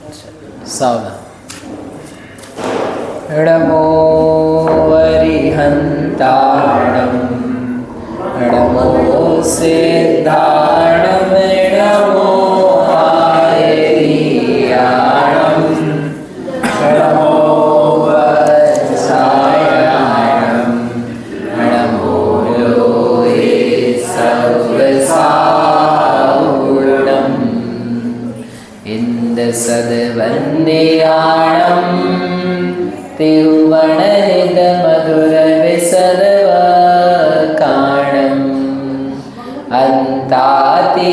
सावधान। नमो वरिहन्ताणं नमो सिद्धाणं नमो आयर्याणं नमो वत्सायणं नमो लोहे सर्वसाहुणम् इन्दसद्वन्द्याणं तिरुवणनिधमधुरविसर्वकाणम् अन्तातीतगुणाणं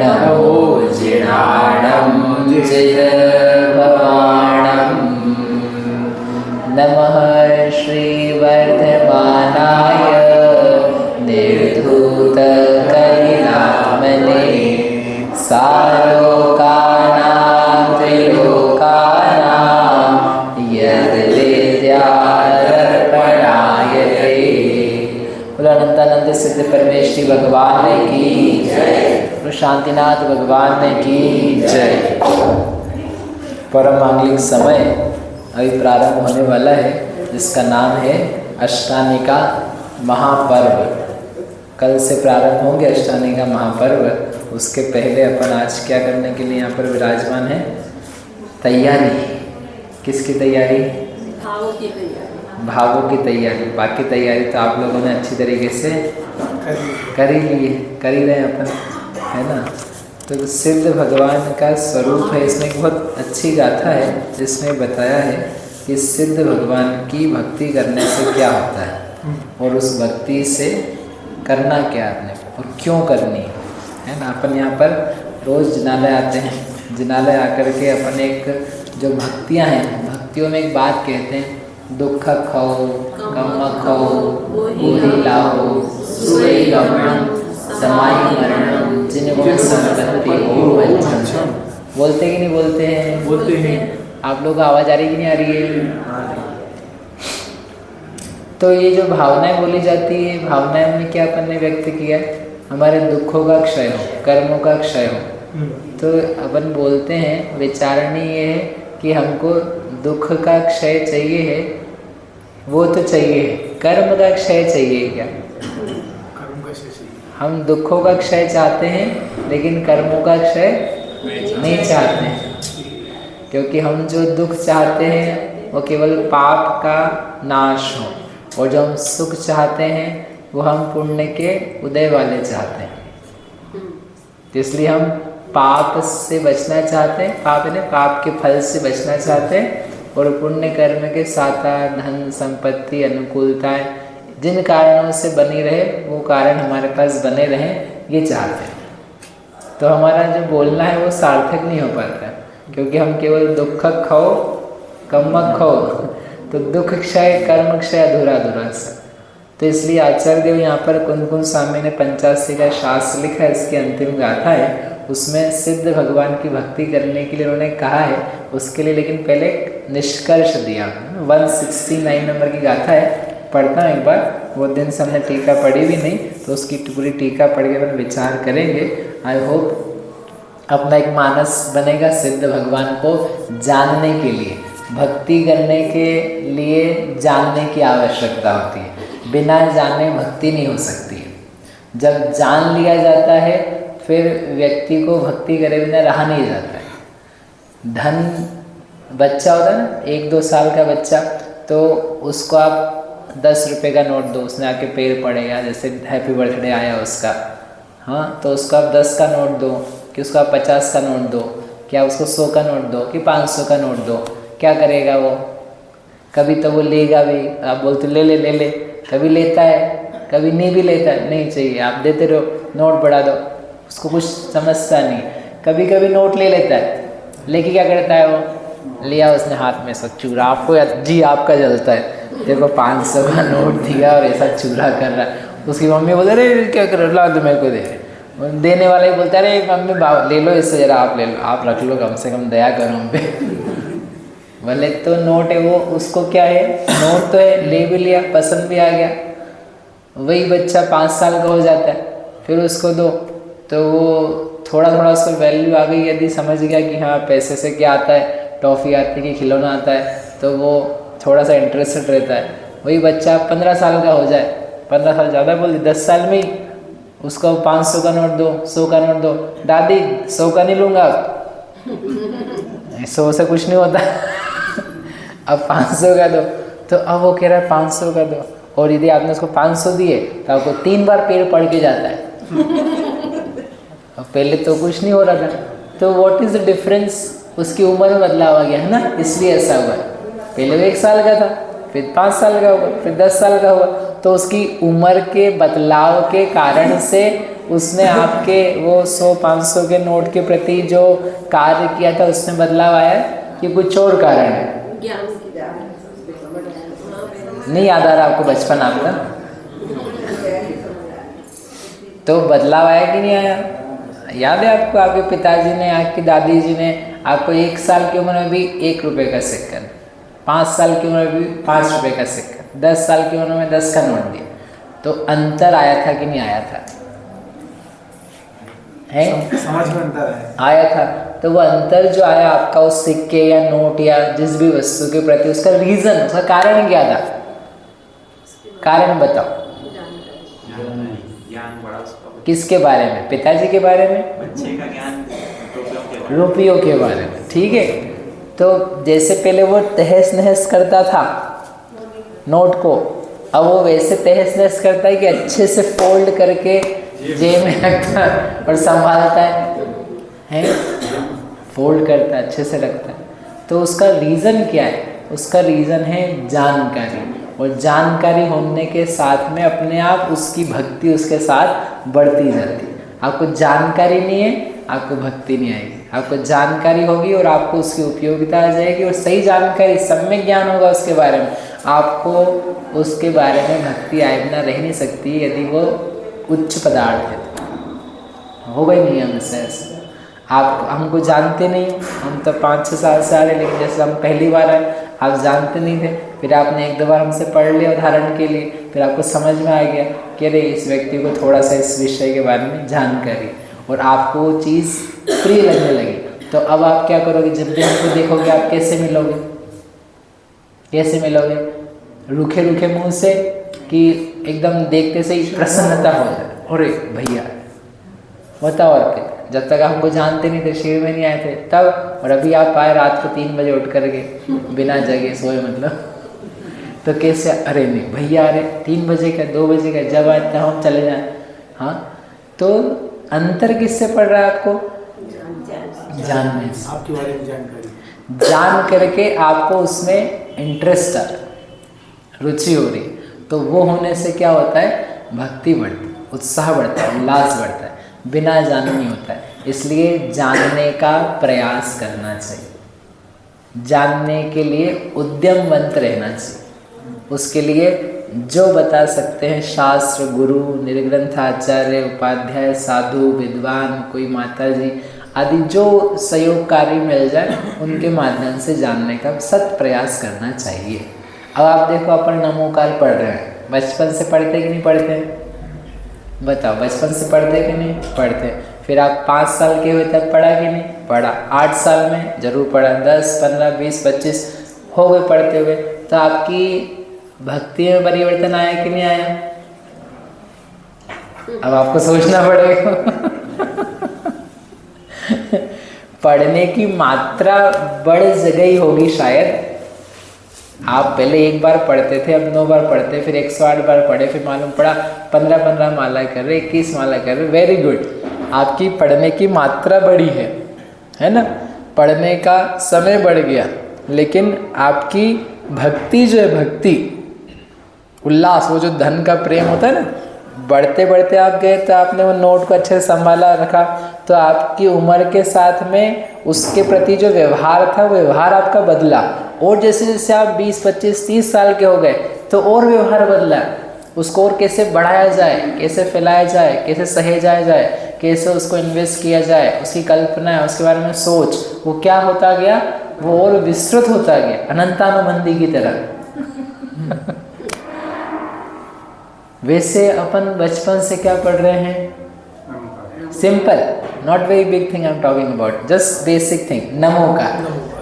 नमो जिणाणं जितभवाणं नमः श्रीवर्धमानाय निर्धूतकलिलामने सालोकानां त्रिलोकानां यद्विद्यार्पणायते। अनंतानंद सिद्ध परमेश्वरी भगवान की जय। शांतिनाथ भगवान की जय। परम मांगलिक समय अभी प्रारंभ होने वाला है, जिसका नाम है अष्टानिका महापर्व। कल से प्रारंभ होंगे अष्टानिका महापर्व। उसके पहले अपन आज क्या करने के लिए यहाँ पर विराजमान है? तैयारी। किसकी तैयारी? भावों की तैयारी। बाकी तैयारी तो आप लोगों ने अच्छी तरीके से कर ही ली है, कर ही रहे हैं अपन, है ना। तो सिद्ध भगवान का स्वरूप है। इसमें एक बहुत अच्छी गाथा है जिसमें बताया है कि सिद्ध भगवान की भक्ति करने से क्या होता है और उस भक्ति से करना क्या आपने और क्यों करनी है ना। अपन यहाँ पर रोज़ जिनालय आते हैं। जिनालय आकर के अपन एक जो भक्तियाँ हैं, भक्तियों में एक बात कहते हैं, दुख खाओ कम खाओ बूढ़ी लाओ सुई गमन समाई मरणम जिनको संपत्ति हो वंचन। बोलते कि नहीं बोलते हैं? बोलते हैं। आप लोग को आवाज़ आ रही कि नहीं आ रही है? तो ये जो भावनाएं बोली जाती है, भावनाएं में क्या अपन ने व्यक्त किया? हमारे दुखों का क्षय हो, कर्मों का क्षय हो। तो अपन बोलते हैं, विचारणी ये है कि हमको दुख का क्षय चाहिए है, वो तो चाहिए है, कर्म का क्षय चाहिए क्या? हम दुखों का क्षय चाहते हैं लेकिन कर्मों का क्षय नहीं चाहते हैं, क्योंकि हम जो दुख चाहते हैं वो केवल पाप का नाश हो, और जो हम सुख चाहते हैं वो हम पुण्य के उदय वाले चाहते हैं। तो इसलिए हम पाप से बचना चाहते हैं, पाप के फल से बचना चाहते हैं, और पुण्य कर्म के साथा धन संपत्ति अनुकूलताएं जिन कारणों से बनी रहे वो कारण हमारे पास बने रहें, ये चाहते हैं। तो हमारा जो बोलना है वो सार्थक नहीं हो पाता है, क्योंकि हम केवल दुख खाओ कम खाओ, तो दुख क्षय कर्म क्षय अधूरा अधूरा सा। तो इसलिए आचार्य देव यहाँ पर कुंदकुंद स्वामी ने 85 का शास्त्र लिखा है, इसकी अंतिम गाथा है। उसमें सिद्ध भगवान की भक्ति करने के लिए उन्होंने कहा है, उसके लिए लेकिन पहले निष्कर्ष दिया। 169 नंबर की गाथा है, पढ़ता हूँ एक बार। वो दिन से हमने टीका पढ़ी भी नहीं, तो उसकी पूरी टीका पढ़ के अपन विचार करेंगे। आई होप अपना एक मानस बनेगा सिद्ध भगवान को जानने के लिए। भक्ति करने के लिए जानने की आवश्यकता होती है, बिना जाने भक्ति नहीं हो सकती है। जब जान लिया जाता है फिर व्यक्ति को भक्ति करे बिना रहा नहीं जाता है। धन बच्चा होता है ना, 1-2 साल का बच्चा, तो उसको आप 10 रुपये का नोट दो, उसने आके पैर पड़ेगा, जैसे हैप्पी बर्थडे आया उसका, हाँ, तो उसको आप 10 का नोट दो कि उसको आप 50 का नोट दो, क्या उसको 100 का नोट दो कि 500 का नोट दो, क्या करेगा वो? कभी तो वो लेगा भी, आप बोलते ले ले ले ले, कभी लेता है कभी नहीं भी लेता है, नहीं चाहिए आप देते रहो, नोट बढ़ा दो, उसको कुछ समझता नहीं। कभी कभी नोट ले लेता है, लेके क्या करता है वो? लिया उसने हाथ में सब चूरा, आपको जी आपका जलता है, देखो 500 का नोट दिया और ऐसा चूरा कर रहा है। उसकी मम्मी बोलते अरे क्या कर रहा तो मेरे को दे, देने वाला ही बोलता है अरे मम्मी ले लो इससे, जरा आप ले लो, आप रख लो, कम से कम दया करो हम पे। भले तो नोट है वो, उसको क्या है, नोट तो है, ले भी लिया, पसंद भी आ गया। वही बच्चा 5 साल का हो जाता है, फिर उसको दो तो वो थोड़ा थोड़ा उसको वैल्यू आ गई, यदि समझ गया कि हाँ पैसे से क्या आता है, टॉफ़ी आती है कि खिलौना आता है, तो वो थोड़ा सा इंटरेस्टेड रहता है। वही बच्चा 15 साल का हो जाए, 15 साल ज़्यादा बोल दी, 10 साल में ही उसको 500 का नोट दो, 100 का नोट दो, दादी 100 का नहीं लूँगा, 100 से कुछ नहीं होता अब 500 का दो, तो अब वो कह रहा है 500 का दो, और यदि आपने उसको 500 दिए तो आपको 3 बार पेड़ पड़ के जाता है अब पहले तो कुछ नहीं हो रहा था। तो व्हाट इज़ द डिफरेंस, उसकी उम्र में बदलाव आ गया है ना, इसलिए ऐसा हुआ है। पहले वो 1 साल का था, फिर 5 साल का हुआ, फिर 10 साल का हुआ, तो उसकी उम्र के बदलाव के कारण से उसने आपके वो 100-500 के नोट के प्रति जो कार्य किया था उसमें बदलाव आया कि कुछ और कारण है। नहीं याद आ रहा आपको बचपन आपका, तो बदलाव आया कि नहीं आया? याद है आपको, आपके पिताजी ने, आपकी दादी जी ने आपको 1 साल की उम्र में भी 1 रुपये का सिक्का, 5 साल की उम्र में भी 5 रुपये का सिक्का, 10 साल की उम्र में 10 का नोट दिया, तो अंतर आया था कि नहीं आया था? है समझ में अंतर है, आया था। तो वो अंतर जो आया आपका उस सिक्के या नोट या जिस भी वस्तु के प्रति, उसका रीज़न, उसका कारण क्या था? कारण बताओ। किसके बारे में? पिताजी के बारे में, बच्चे का ज्ञान रुपयों के बारे में, ठीक है। तो जैसे पहले वो तहस नहस करता था नोट को, अब वो वैसे तहस नहस करता है कि अच्छे से फोल्ड करके जेब में रखता है और संभालता है, फोल्ड करता है, अच्छे से रखता है। तो उसका रीज़न क्या है? उसका रीज़न है जानकारी, और जानकारी होने के साथ में अपने आप उसकी भक्ति उसके साथ बढ़ती जाती है। आपको जानकारी नहीं है, आपको भक्ति नहीं आएगी। आपको जानकारी होगी और आपको उसकी उपयोगिता आ जाएगी, और सही जानकारी, सम्यक ज्ञान होगा उसके बारे में, आपको उसके बारे में भक्ति आए बिना रह नहीं सकती यदि वो उच्च पदार्थ है। होगा ही नहीं हमसे ऐसा। आप हमको जानते नहीं, हम तो 5-6 साल से आ रहे, लेकिन जैसे हम पहली बार आए, आप जानते नहीं थे, फिर आपने 1-2 बार हमसे पढ़ लिया उदाहरण के लिए, फिर आपको समझ में आ गया कि अरे इस व्यक्ति को थोड़ा सा इस विषय के बारे में जानकारी, और आपको वो चीज़ प्रिय लगने लगी। तो अब आप क्या करोगे? जब भी हमको देखोगे आप कैसे मिलोगे? कैसे मिलोगे? रूखे रूखे मुँह से, कि एकदम देखते से ही प्रसन्नता हो जाए, अरे भैया बताओ। और फिर जब तक हमको जानते नहीं थे, शिविर में नहीं आए थे तब, और अभी आप आए रात को 3 बजे उठ करके बिना जगे सोए, मतलब तो कैसे? अरे नहीं भैया, अरे 3 बजे का, 2 बजे का, जब आए तब हम चले जाएं। हाँ, तो अंतर किससे पड़ रहा है आपको? जानने से, आपके बारे में जानकारी जान करके आपको उसमें इंटरेस्ट आ रहा, रुचि हो रही, तो वो होने से क्या होता है? भक्ति बढ़ती, उत्साह बढ़ता है, उल्लास बढ़ता है। बिना जाने नहीं होता है, इसलिए जानने का प्रयास करना चाहिए, जानने के लिए उद्यमवंत रहना चाहिए। उसके लिए जो बता सकते हैं शास्त्र, गुरु, निर्ग्रंथाचार्य, उपाध्याय, साधु, विद्वान, कोई माता जी आदि जो सहयोगकारी मिल जाए, उनके माध्यम से जानने का सत प्रयास करना चाहिए। अब आप देखो, अपन नमोकार पढ़ रहे हैं, बचपन से पढ़ते कि नहीं पढ़ते? बताओ, बचपन से पढ़ते कि नहीं पढ़ते? फिर आप 5 साल के हुए तब पढ़ा कि नहीं पढ़ा? 8 साल में जरूर पढ़ा, 10, 15, 20, 25 हो गए पढ़ते हुए, तो आपकी भक्ति में परिवर्तन आया कि नहीं आया? अब आपको सोचना पड़ेगा पढ़ने की मात्रा बढ़ गई होगी शायद। आप पहले 1 बार पढ़ते थे, अब 9 बार पढ़ते, फिर 108 बार पढ़े, फिर मालूम पड़ा 15-15 माला कर रहे, 21 माला कर रहे। वेरी गुड, आपकी पढ़ने की मात्रा बढ़ी है ना, पढ़ने का समय बढ़ गया, लेकिन आपकी भक्ति जो है, भक्ति उल्लास, वो जो धन का प्रेम होता है ना, बढ़ते बढ़ते आप गए, तो आपने वो नोट को अच्छे से संभाला रखा, तो आपकी उम्र के साथ में उसके प्रति जो व्यवहार था, वो व्यवहार आपका बदला। और जैसे जैसे आप 20, 25, 30 साल के हो गए, तो और व्यवहार बदला। उसको और कैसे बढ़ाया जाए, कैसे फैलाया जाए, कैसे सहेजा जाए, कैसे उसको इन्वेस्ट किया जाए, उसकी कल्पना है, उसके बारे में सोच, वो क्या होता गया? वो और विस्तृत होता गया, अनंतानुबंधी की तरह वैसे अपन बचपन से क्या पढ़ रहे हैं? Simple, not very big thing I am talking about, just basic thing, Namokar.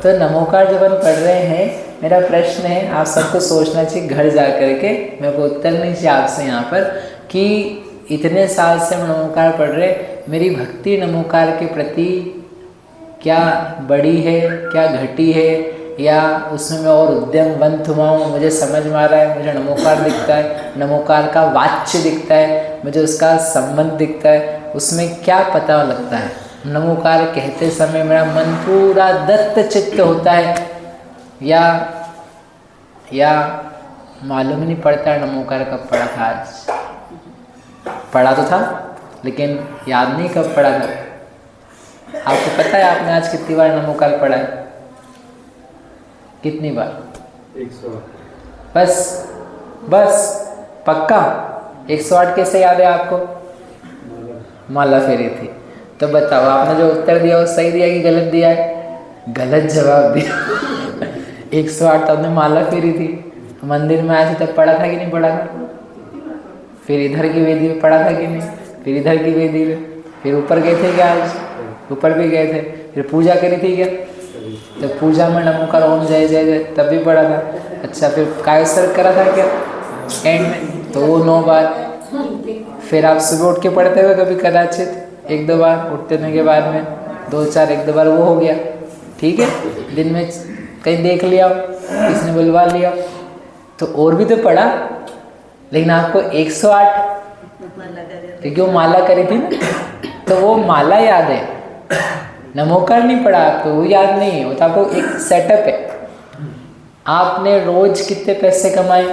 तो नमोकार जब हम पढ़ रहे हैं, मेरा प्रश्न है, आप सबको सोचना चाहिए घर जा करके, मेरे को उत्तर नहीं चाहिए आपसे यहाँ पर, कि इतने साल से हम नमोकार पढ़ रहे, मेरी भक्ति नमोकार के प्रति क्या बड़ी है, क्या घटी है, या उसमें मैं और उद्यमवंत हुआ हूँ, मुझे समझ में आ रहा है, मुझे नमोकार दिखता है, नमोकार का वाच्य दिखता है, मुझे उसका संबंध दिखता है, उसमें क्या पता लगता है। नमोकार कहते समय मेरा मन पूरा दत्त चित्त होता है, या मालूम नहीं पड़ता नमोकार कब पढ़ा था। आज पढ़ा तो था लेकिन याद नहीं कब पढ़ा था। आपको पता है आपने आज कितनी बार नमोकार पढ़ा है? कितनी बार? 108। बस पक्का 108 कैसे याद है आपको? माला फेरी थी। तो बताओ आपने जो उत्तर दिया वो सही दिया कि गलत दिया है? गलत जवाब दिया। 108 तो आपने माला फेरी थी, मंदिर में आए थे तब पढ़ा था कि नहीं पढ़ा था? फिर इधर की वेदी में पढ़ा था कि नहीं? फिर इधर की वेदी में, फिर ऊपर गए थे क्या? आज ऊपर भी गए थे। फिर पूजा करी थी क्या? तो पूजा में नमोकार ओम जय जय जय तब भी पढ़ा था। अच्छा, फिर कायसर करा था क्या एंड में? तो वो 9 बार। फिर आप सुबह उठ के पढ़ते हुए कभी कदाचित 1-2 बार, उठने के बाद में 2-4 1-2 बार वो हो गया, ठीक है। दिन में कहीं देख लिया, किसी ने बुलवा लिया, तो और भी तो पढ़ा, लेकिन आपको 108 क्योंकि वो माला करी थी ना, तो वो माला याद है, नमोकार नहीं पढ़ा आपको, वो याद नहीं है। वो तो आपको एक सेटअप है। आपने रोज कितने पैसे कमाए?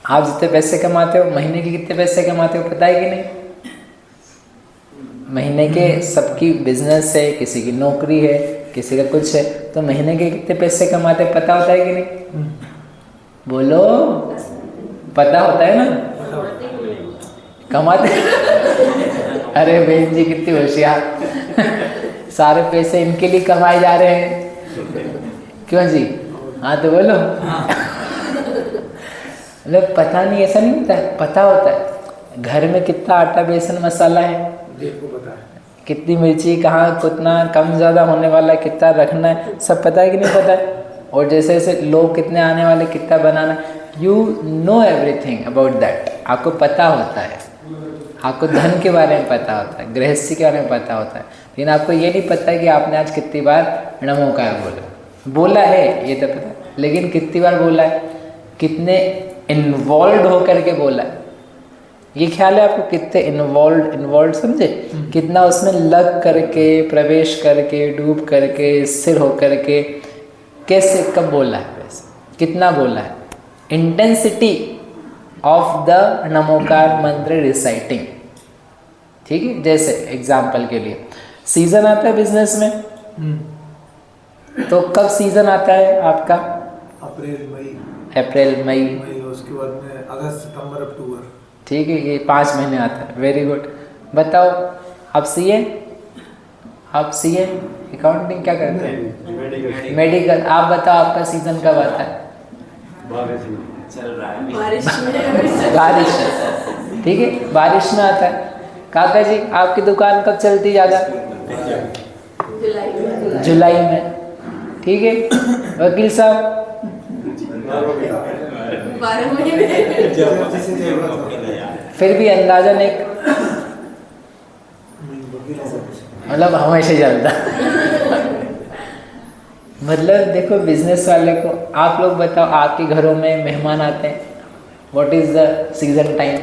आप जितने पैसे कमाते हो, महीने के कितने पैसे कमाते हो पता है कि नहीं? महीने के सबकी बिजनेस है, किसी की नौकरी है, किसी का कुछ है, तो महीने के कितने पैसे कमाते हैं पता होता है कि नहीं? बोलो, पता होता है ना? कमाते। अरे बहन जी कितनी होशियार। सारे पैसे इनके लिए कमाए जा रहे हैं, क्यों जी? हाँ तो बोलो। मतलब पता नहीं, ऐसा नहीं होता है, पता होता है। घर में कितना आटा बेसन मसाला है, पता है। कितनी मिर्ची कहाँ कितना कम ज़्यादा होने वाला है, कितना रखना है, सब पता है कि नहीं पता है? और जैसे जैसे लोग कितने आने वाले, कितना बनाना, you know everything about that. आपको पता होता है, आपको धन के बारे में पता होता है, गृहस्थी के बारे में पता होता है, लेकिन आपको ये नहीं पता है कि आपने आज कितनी बार नमोकार बोला है। ये तो पता है, लेकिन कितनी बार बोला है, कितने इन्वॉल्व होकर के बोला है, ये ख्याल है आपको? कितने इन्वॉल्व समझे? कितना उसमें लग करके, प्रवेश करके, डूब करके, स्थिर होकर के, कैसे, कब बोला है, वैसे कितना बोला है, इंटेंसिटी ऑफ द नमोकार मंत्र रिसाइटिंग, ठीक है। जैसे एग्जाम्पल के लिए सीजन आता है बिजनेस में, तो कब सीजन आता है आपका? अप्रैल मई, उसके बाद में अगस्त सितंबर अक्टूबर, ठीक है, ये 5 महीने आता है। Very good. बताओ आप सीए, अकाउंटिंग क्या करते हैं? मेडिकल। आप बताओ आपका सीजन कब आता है? बारिश, ठीक है, बारिश में आता है। काका जी आपकी दुकान कब चलती ज़्यादा? जुलाई में, ठीक है। वकील साहब? फिर भी अंदाजन एक, मतलब हमेशा चलता। मतलब देखो बिजनेस वाले को, आप लोग बताओ, आपके घरों में मेहमान आते हैं, what is the season time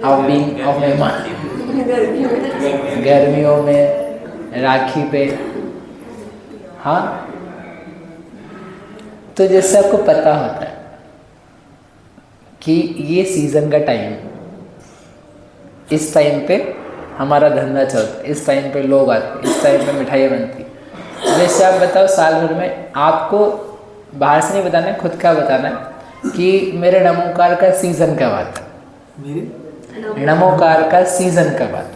of being of मेहमान? गर्मियों में, राखी पे, हाँ। तो जैसे आपको पता होता है कि ये सीजन का टाइम, इस टाइम पे हमारा धंधा चलता है, इस टाइम पे लोग आते, इस टाइम पे मिठाइयाँ बनती। वैसे आप बताओ साल भर में, आपको बाहर से नहीं बताना है, खुद का बताना है कि मेरे नमोकार का सीजन कब आता है? नमोकार का सीजन कब आता है?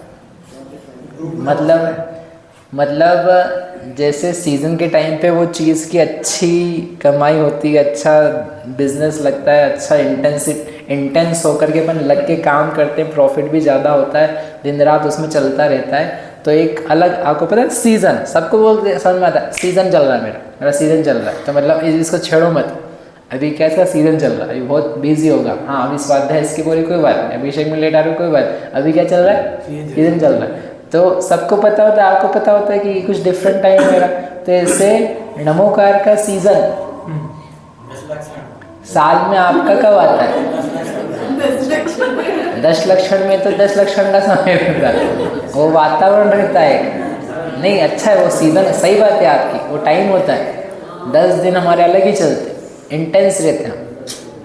मतलब जैसे सीजन के टाइम पे वो चीज़ की अच्छी कमाई होती है, अच्छा बिजनेस लगता है, अच्छा इंटेंस होकर के अपन लग के काम करते हैं, प्रॉफिट भी ज़्यादा होता है, दिन रात उसमें चलता रहता है। तो एक अलग आपको पता है सीज़न, सबको बोलते समझ में आता है सीज़न चल रहा है, मेरा सीज़न चल रहा है, तो मतलब इसको छेड़ो मत, अभी कैसा सीज़न चल रहा है, अभी बहुत बिजी होगा, हाँ अभी स्वाध्याय इसकी बोली कोई बात नहीं, अभिषेक में लेट आ रही कोई बात, अभी क्या चल रहा है, सीज़न चल रहा है। तो सबको पता होता है, आपको पता होता है कि कुछ डिफरेंट टाइम है मेरा। तो ऐसे नमोकार का सीज़न साल में आपका कब आता है? 10 लक्षण में तो 10 लक्षण का समय रहता है, वो वातावरण रहता है, नहीं अच्छा है वो सीज़न, सही बात है आपकी, वो टाइम होता है। 10 दिन हमारे अलग ही चलते, इंटेंस रहते हैं,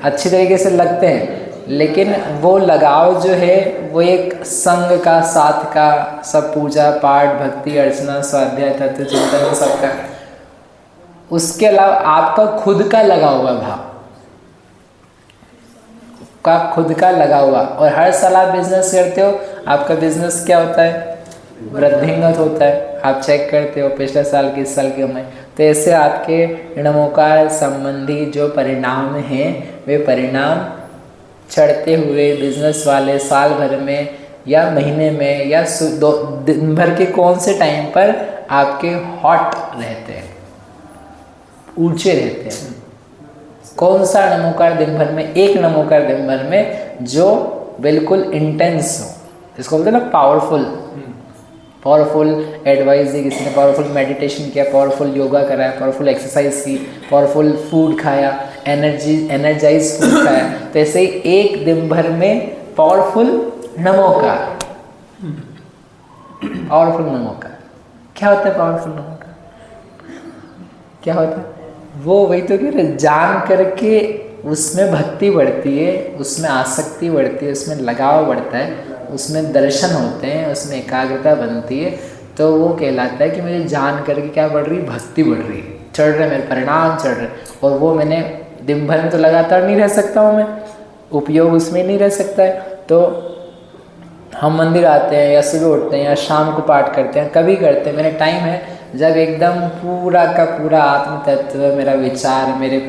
अच्छी तरीके से लगते हैं, लेकिन वो लगाव जो है वो एक संग का, साथ का, सब पूजा पाठ भक्ति अर्चना स्वाध्याय तत्व चिंतन सबका, उसके अलावा आपका खुद का लगा हुआ भाव का, खुद का लगा हुआ। और हर साल आप बिजनेस करते हो, आपका बिजनेस क्या होता है? वृद्धिंगत होता है, आप चेक करते हो पिछले साल की इस साल की कमाई। तो ऐसे आपके नमोकार संबंधी जो परिणाम हैं वे परिणाम चढ़ते हुए बिजनेस वाले साल भर में या महीने में या दिन भर के कौन से टाइम पर आपके हॉट रहते हैं, ऊंचे रहते हैं। कौन सा नमोकार दिन भर में? एक नमोकार दिन भर में जो बिल्कुल इंटेंस हो, इसको बोलते हैं ना पावरफुल एडवाइस दी किसी ने, पावरफुल मेडिटेशन किया, पावरफुल योगा कराया, पावरफुल एक्सरसाइज की, पावरफुल फूड खाया, एनर्जाइज फूड खाया। तो ऐसे ही एक दिन भर में पावरफुल नमोकार क्या होता है? पावरफुल नमोकार क्या होता है? वो वही तो कह रहे, जान करके उसमें भक्ति बढ़ती है, उसमें आसक्ति बढ़ती है, उसमें लगाव बढ़ता है, उसमें दर्शन होते हैं, उसमें एकाग्रता बनती है। तो वो कहलाता है कि मुझे जान करके क्या बढ़ रही? भक्ति बढ़ रही है, चढ़ रहे मेरे परिणाम चढ़ रहे। और वो मैंने दिन भर में तो लगातार नहीं रह सकता हूँ, मैं उपयोग उसमें नहीं रह सकता है। तो हम मंदिर आते हैं या सुबह उठते हैं या शाम को पाठ करते हैं, कभी करते हैं, मेरे टाइम है जब एकदम पूरा का पूरा आत्म तत्व, मेरा विचार, मेरे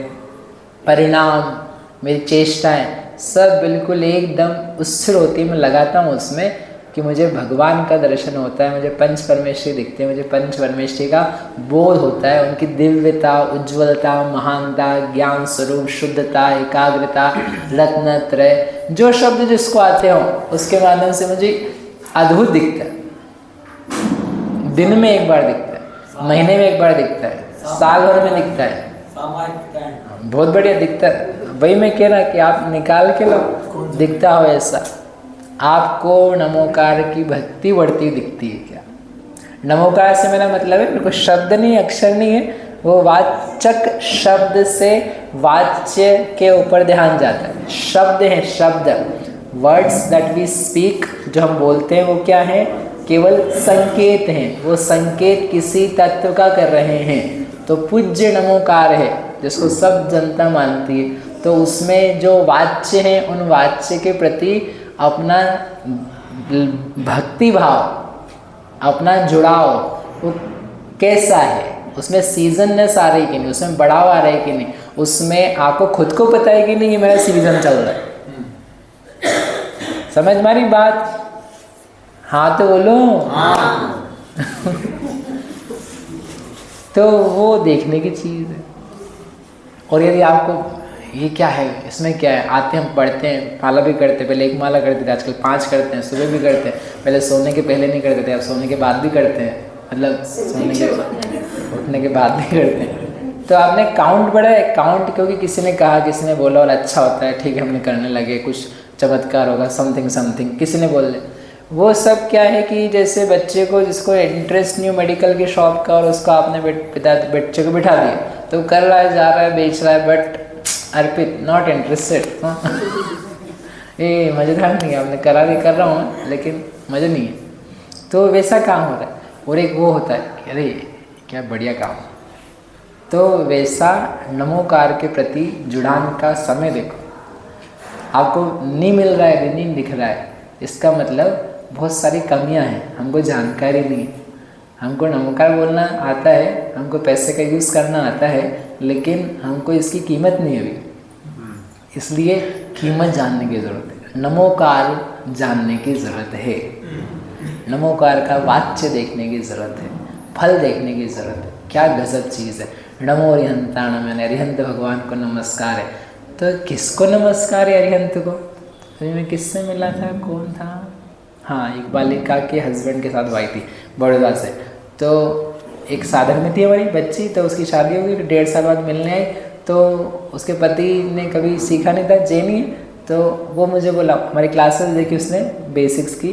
परिणाम, मेरी चेष्टाएं सब बिल्कुल एकदम स्थिर होती है। मैं लगाता हूँ उसमें कि मुझे भगवान का दर्शन होता है, मुझे पंच परमेश्वरी दिखते हैं, मुझे पंच परमेश्वरी का बोध होता है, उनकी दिव्यता, उज्ज्वलता, महानता, ज्ञान स्वरूप, शुद्धता, एकाग्रता, रत्नत्रय, जो शब्द जिसको आते हो उसके माध्यम से मुझे अद्भुत दिखता है। दिन में एक बार दिखता है, महीने में एक बार दिखता है, साल भर में दिखता है, बहुत बढ़िया दिखता है। वही मैं कह रहा कि आप निकाल के लो, दिखता हो ऐसा। आपको नमोकार की भक्ति बढ़ती दिखती है क्या? नमोकार से मेरा मतलब है, मेरे को शब्द नहीं, अक्षर नहीं है, वो वाचक शब्द से वाच्य के ऊपर ध्यान जाता है। शब्द है, शब्द, वर्ड्स दैट वी स्पीक, जो हम बोलते हैं वो क्या है? केवल संकेत हैं। वो संकेत किसी तत्व का कर रहे हैं। तो पूज्य नमोकार है जिसको सब जनता मानती है, तो उसमें जो वाच्य हैं उन वाच्य के प्रति अपना भक्ति भाव, अपना जुड़ाव वो कैसा है, उसमें सीजननेस आ रही कि नहीं, उसमें बढ़ाव आ रहा है कि नहीं, उसमें आपको खुद को पता है कि नहीं कि मेरा सीजन चल रहा है। समझ मारी बात? हाँ तो बोलो। हाँ। तो वो देखने की चीज़ है। और यदि आपको ये क्या है, इसमें क्या है, आते हम पढ़ते हैं, माला भी करते हैं, पहले एक माला करते थे, आजकल 5 करते हैं, सुबह भी करते हैं, पहले सोने के पहले नहीं करते थे, अब सोने के बाद भी करते हैं, मतलब सोने के उठने के बाद भी करते हैं। तो आपने काउंट बढ़ा है, काउंट क्योंकि किसी ने कहा, किसी ने बोला और अच्छा होता है, ठीक है हमने करने लगे, कुछ चमत्कार होगा, समथिंग किसी ने बोल दे। वो सब क्या है कि जैसे बच्चे को, जिसको इंटरेस्ट नहीं हो मेडिकल के शॉप का, और उसको आपने बच्चे को बिठा दिया तो कर रहा है, जा रहा है, बेच रहा है, बट अर्पित नॉट इंटरेस्टेड। ये मज़ेदार नहीं है, आपने करा भी कर रहा हूँ लेकिन मज़ा नहीं है। तो वैसा काम हो रहा है। और एक वो होता है कि अरे क्या बढ़िया काम। तो वैसा नमोकार के प्रति जुड़ान का समय देखो, आपको नहीं मिल रहा है, नहीं दिख रहा है, इसका मतलब बहुत सारी कमियां हैं, हमको जानकारी नहीं है। हमको नमोकार बोलना आता है, हमको पैसे का यूज़ करना आता है, लेकिन हमको इसकी कीमत नहीं है अभी, इसलिए कीमत जानने की ज़रूरत है, नमोकार जानने की ज़रूरत है, नमोकार का वाच्य देखने की ज़रूरत है, फल देखने की ज़रूरत है। क्या गजब चीज़ है। नमो अरिहंताणम, यानी अरिहंत भगवान को नमस्कार है। तो किसको नमस्कार है अरिहंत को? अभी मैं किससे मिला था, कौन था? हाँ, एक बालिका के हस्बैंड के साथ आई थी बड़ौदा से। तो एक साधक में थी हमारी बच्ची, तो उसकी शादी हो गई, 1.5 साल बाद मिलने आई। तो उसके पति ने कभी सीखा नहीं था, जैनी है। तो वो मुझे बोला, हमारी क्लासेस देखी उसने बेसिक्स की,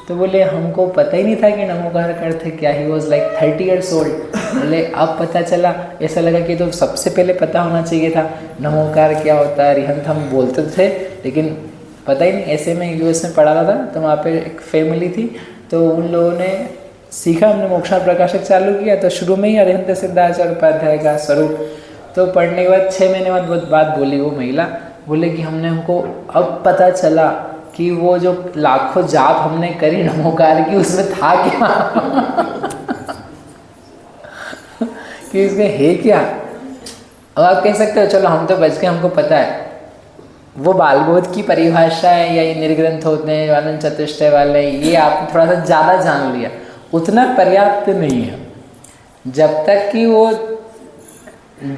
तो बोले हमको पता ही नहीं था कि नमोकार का अर्थ क्या। He was like 30 years old। बोले अब पता चला। ऐसा लगा कि तो सबसे पहले पता होना चाहिए था नमोकार क्या होता है। अरिहंत हम बोलते थे लेकिन पता ही नहीं। ऐसे में यूएस में पढ़ा था, तो वहाँ पे एक फैमिली थी, तो उन लोगों ने सीखा, हमने मोक्षार्थ प्रकाशक चालू किया। तो शुरू में ही अरिहंत सिद्धाचार्य उपाध्याय का स्वरूप, तो पढ़ने के बाद 6 महीने बाद बात बोली वो महिला, बोले कि हमको अब पता चला कि वो जो लाखों जाप हमने करी नमोकार की, उसमें था क्या कि इसमें है क्या। अब आप कह सकते हो चलो हम तो बच गए, हमको पता है। वो बालबोध की परिभाषा है या ये निर्ग्रंथ होते हैं आनंद चतुष्टय वाले, ये आप थोड़ा सा ज़्यादा जान लिया, उतना पर्याप्त नहीं है। जब तक कि वो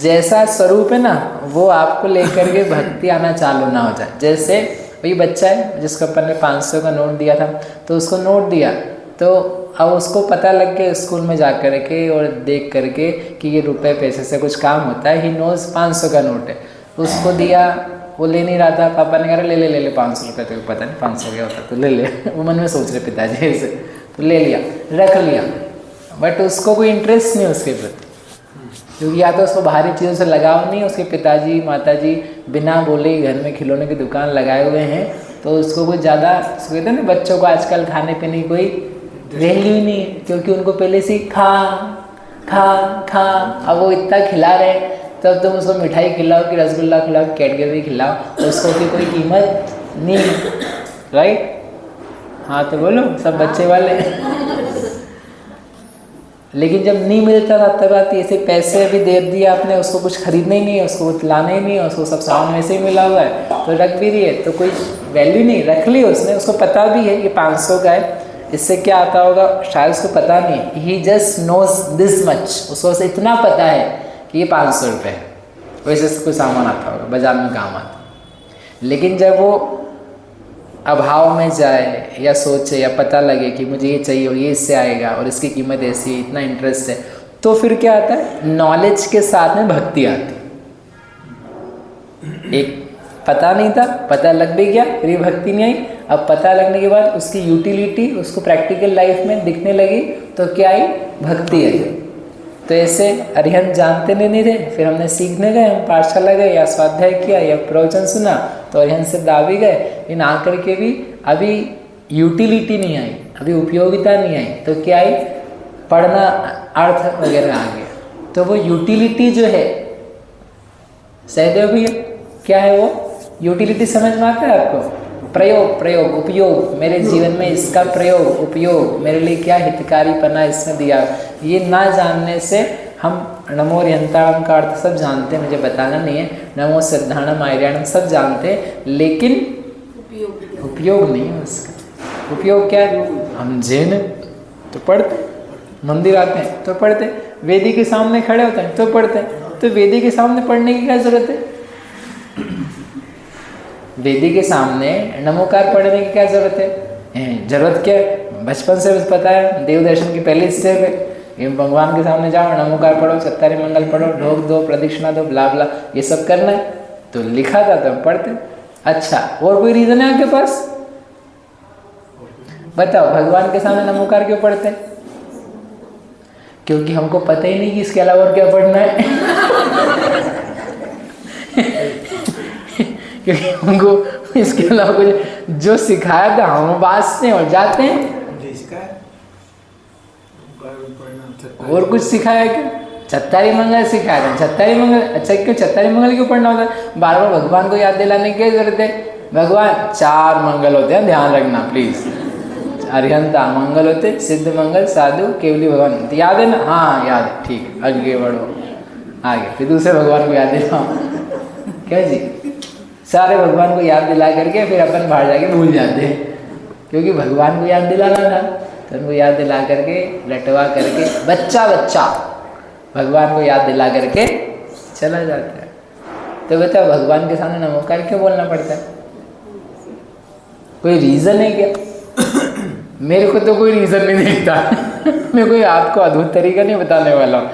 जैसा स्वरूप है ना, वो आपको लेकर के भक्ति आना चालू ना हो जाए। जैसे वही बच्चा है जिसको अपन ने 500 का नोट दिया था, तो उसको नोट दिया, तो अब उसको पता लग गया स्कूल में जा कर के और देख करके कि ये रुपए पैसे से कुछ काम होता है। ही नोज 500 का नोट है, उसको दिया, वो ले नहीं रहा था। पापा ने कहा ले 500 रुपये, तो पता नहीं 500 क्या होता, तो ले ले। वो मन में सोच रहे पिताजी ऐसे, तो ले लिया, रख लिया, बट उसको कोई इंटरेस्ट नहीं उसके प्रति, क्योंकि या तो उसको बाहरी चीज़ों से लगाव नहीं। उसके पिताजी माताजी बिना बोले घर में खिलौने की दुकान लगाए हुए हैं, तो उसको कुछ ज़्यादा, कहते हैं ना बच्चों को आजकल खाने पीने की कोई वैल्यू ही नहीं है, क्योंकि उनको पहले से खा खा खा। अब वो इतना खिला रहे, तब तुम उसको मिठाई खिलाओ कि रसगुल्ला खिलाओ, कैडबरी खिलाओ, उसको की कोई कीमत नहीं, राइट? हाँ तो बोलो, सब बच्चे वाले। लेकिन जब नहीं मिलता था तब आती ऐसे पैसे अभी दे दिए आपने, उसको कुछ खरीदना ही नहीं है, उसको कुछ लाना ही नहीं है, उसको सब सामान वैसे ही मिला हुआ है, तो रख भी रही है, तो कोई वैल्यू नहीं, रख ली उसने। उसको पता भी है ये 500 का है, इससे क्या आता होगा शायद उसको पता नहीं। ही जस्ट नोज दिस मच, उसको इतना पता है कि ये 500 रुपये है, वैसे से कोई सामान आता होगा, बाजार में काम आता। लेकिन जब वो अभाव में जाए या सोचे या पता लगे कि मुझे ये चाहिए और ये इससे आएगा और इसकी कीमत ऐसी है, इतना इंटरेस्ट है, तो फिर क्या आता है, नॉलेज के साथ में भक्ति आती। एक पता नहीं था, पता लग भी गया, फिर ये भक्ति नहीं आई। अब पता लगने के बाद उसकी यूटिलिटी उसको प्रैक्टिकल लाइफ में दिखने लगी, तो क्या आई, भक्ति आई। तो ऐसे अरिहंत जानते नहीं थे, फिर हमने सीखने गए, हम पाठशाला गए या स्वाध्याय किया या प्रवचन सुना, तो अरिहंत से दाबी गए। लेकिन आकर के भी अभी यूटिलिटी नहीं आई, अभी उपयोगिता नहीं आई, तो क्या आई, पढ़ना अर्थ वगैरह आ गया। तो वो यूटिलिटी जो है, सहदेव भैया क्या है वो यूटिलिटी, समझ में आता है आपको? प्रयोग उपयोग, मेरे जीवन में इसका प्रयोग उपयोग, मेरे लिए क्या हितकारीपना इसमें दिया, ये ना जानने से हम नमो अरिहंताणम का अर्थ सब जानते हैं, मुझे बताना नहीं है, नमो सिद्धाणम आर्याणम सब जानते हैं, लेकिन उपयोग नहीं है उसका। उपयोग क्या है, हम जैन तो पढ़ते, मंदिर आते हैं तो पढ़ते, वेदी के सामने खड़े होते हैं तो पढ़ते हैं, तो वेदी के सामने पढ़ने की क्या जरूरत है? वेदी के सामने नमोकार पढ़ने की क्या जरूरत है? जरूरत क्या है, बचपन से बस पता है, देव दर्शन की पहली स्टेप है, भगवान के सामने जाओ, नमोकार पढ़ो, सत्तारी मंगल पढ़ो, ढोक दो, प्रदक्षिणा दो, ब्ला ब्ला, ये सब करना है। तो लिखा था तो हम पढ़ते। अच्छा, और कोई रीजन है आपके पास? बताओ, भगवान के सामने नमोकार क्यों पढ़ते हैं? क्योंकि हमको पता ही नहीं कि इसके अलावा और क्या पढ़ना है। क्योंकि हमको इसके अलावा कुछ जो सिखाया था हम बात और जाते हैं, और कुछ सिखाया क्या? छत्तारी मंगल सिखाया था, छत्तारी मंगल। अच्छा, क्यों छत्तारी मंगल क्यों पढ़ना होता है? बार बार भगवान को याद दिलाने की क्या जरूरत है? भगवान 4 मंगल होते हैं, ध्यान रखना प्लीज। अरिहंता मंगल होते, सिद्ध मंगल, साधु, केवली भगवान, याद है ना? हाँ याद है, ठीक, आगे बढ़ो आगे, फिर दूसरे भगवान को याद दिलाओ। क्या जी, सारे भगवान को याद दिला करके फिर अपन बाहर जाके भूल जाते हैं, क्योंकि भगवान को याद दिलाना था। तो उनको याद दिला करके रटवा करके बच्चा भगवान को याद दिला करके चला जाता है। तो बताओ भगवान के सामने नमोकार क्यों बोलना पड़ता है? कोई रीज़न है क्या? मेरे को तो कोई रीज़न नहीं दिखता। मैं कोई आपको अद्भुत तरीका नहीं बताने वाला हूँ।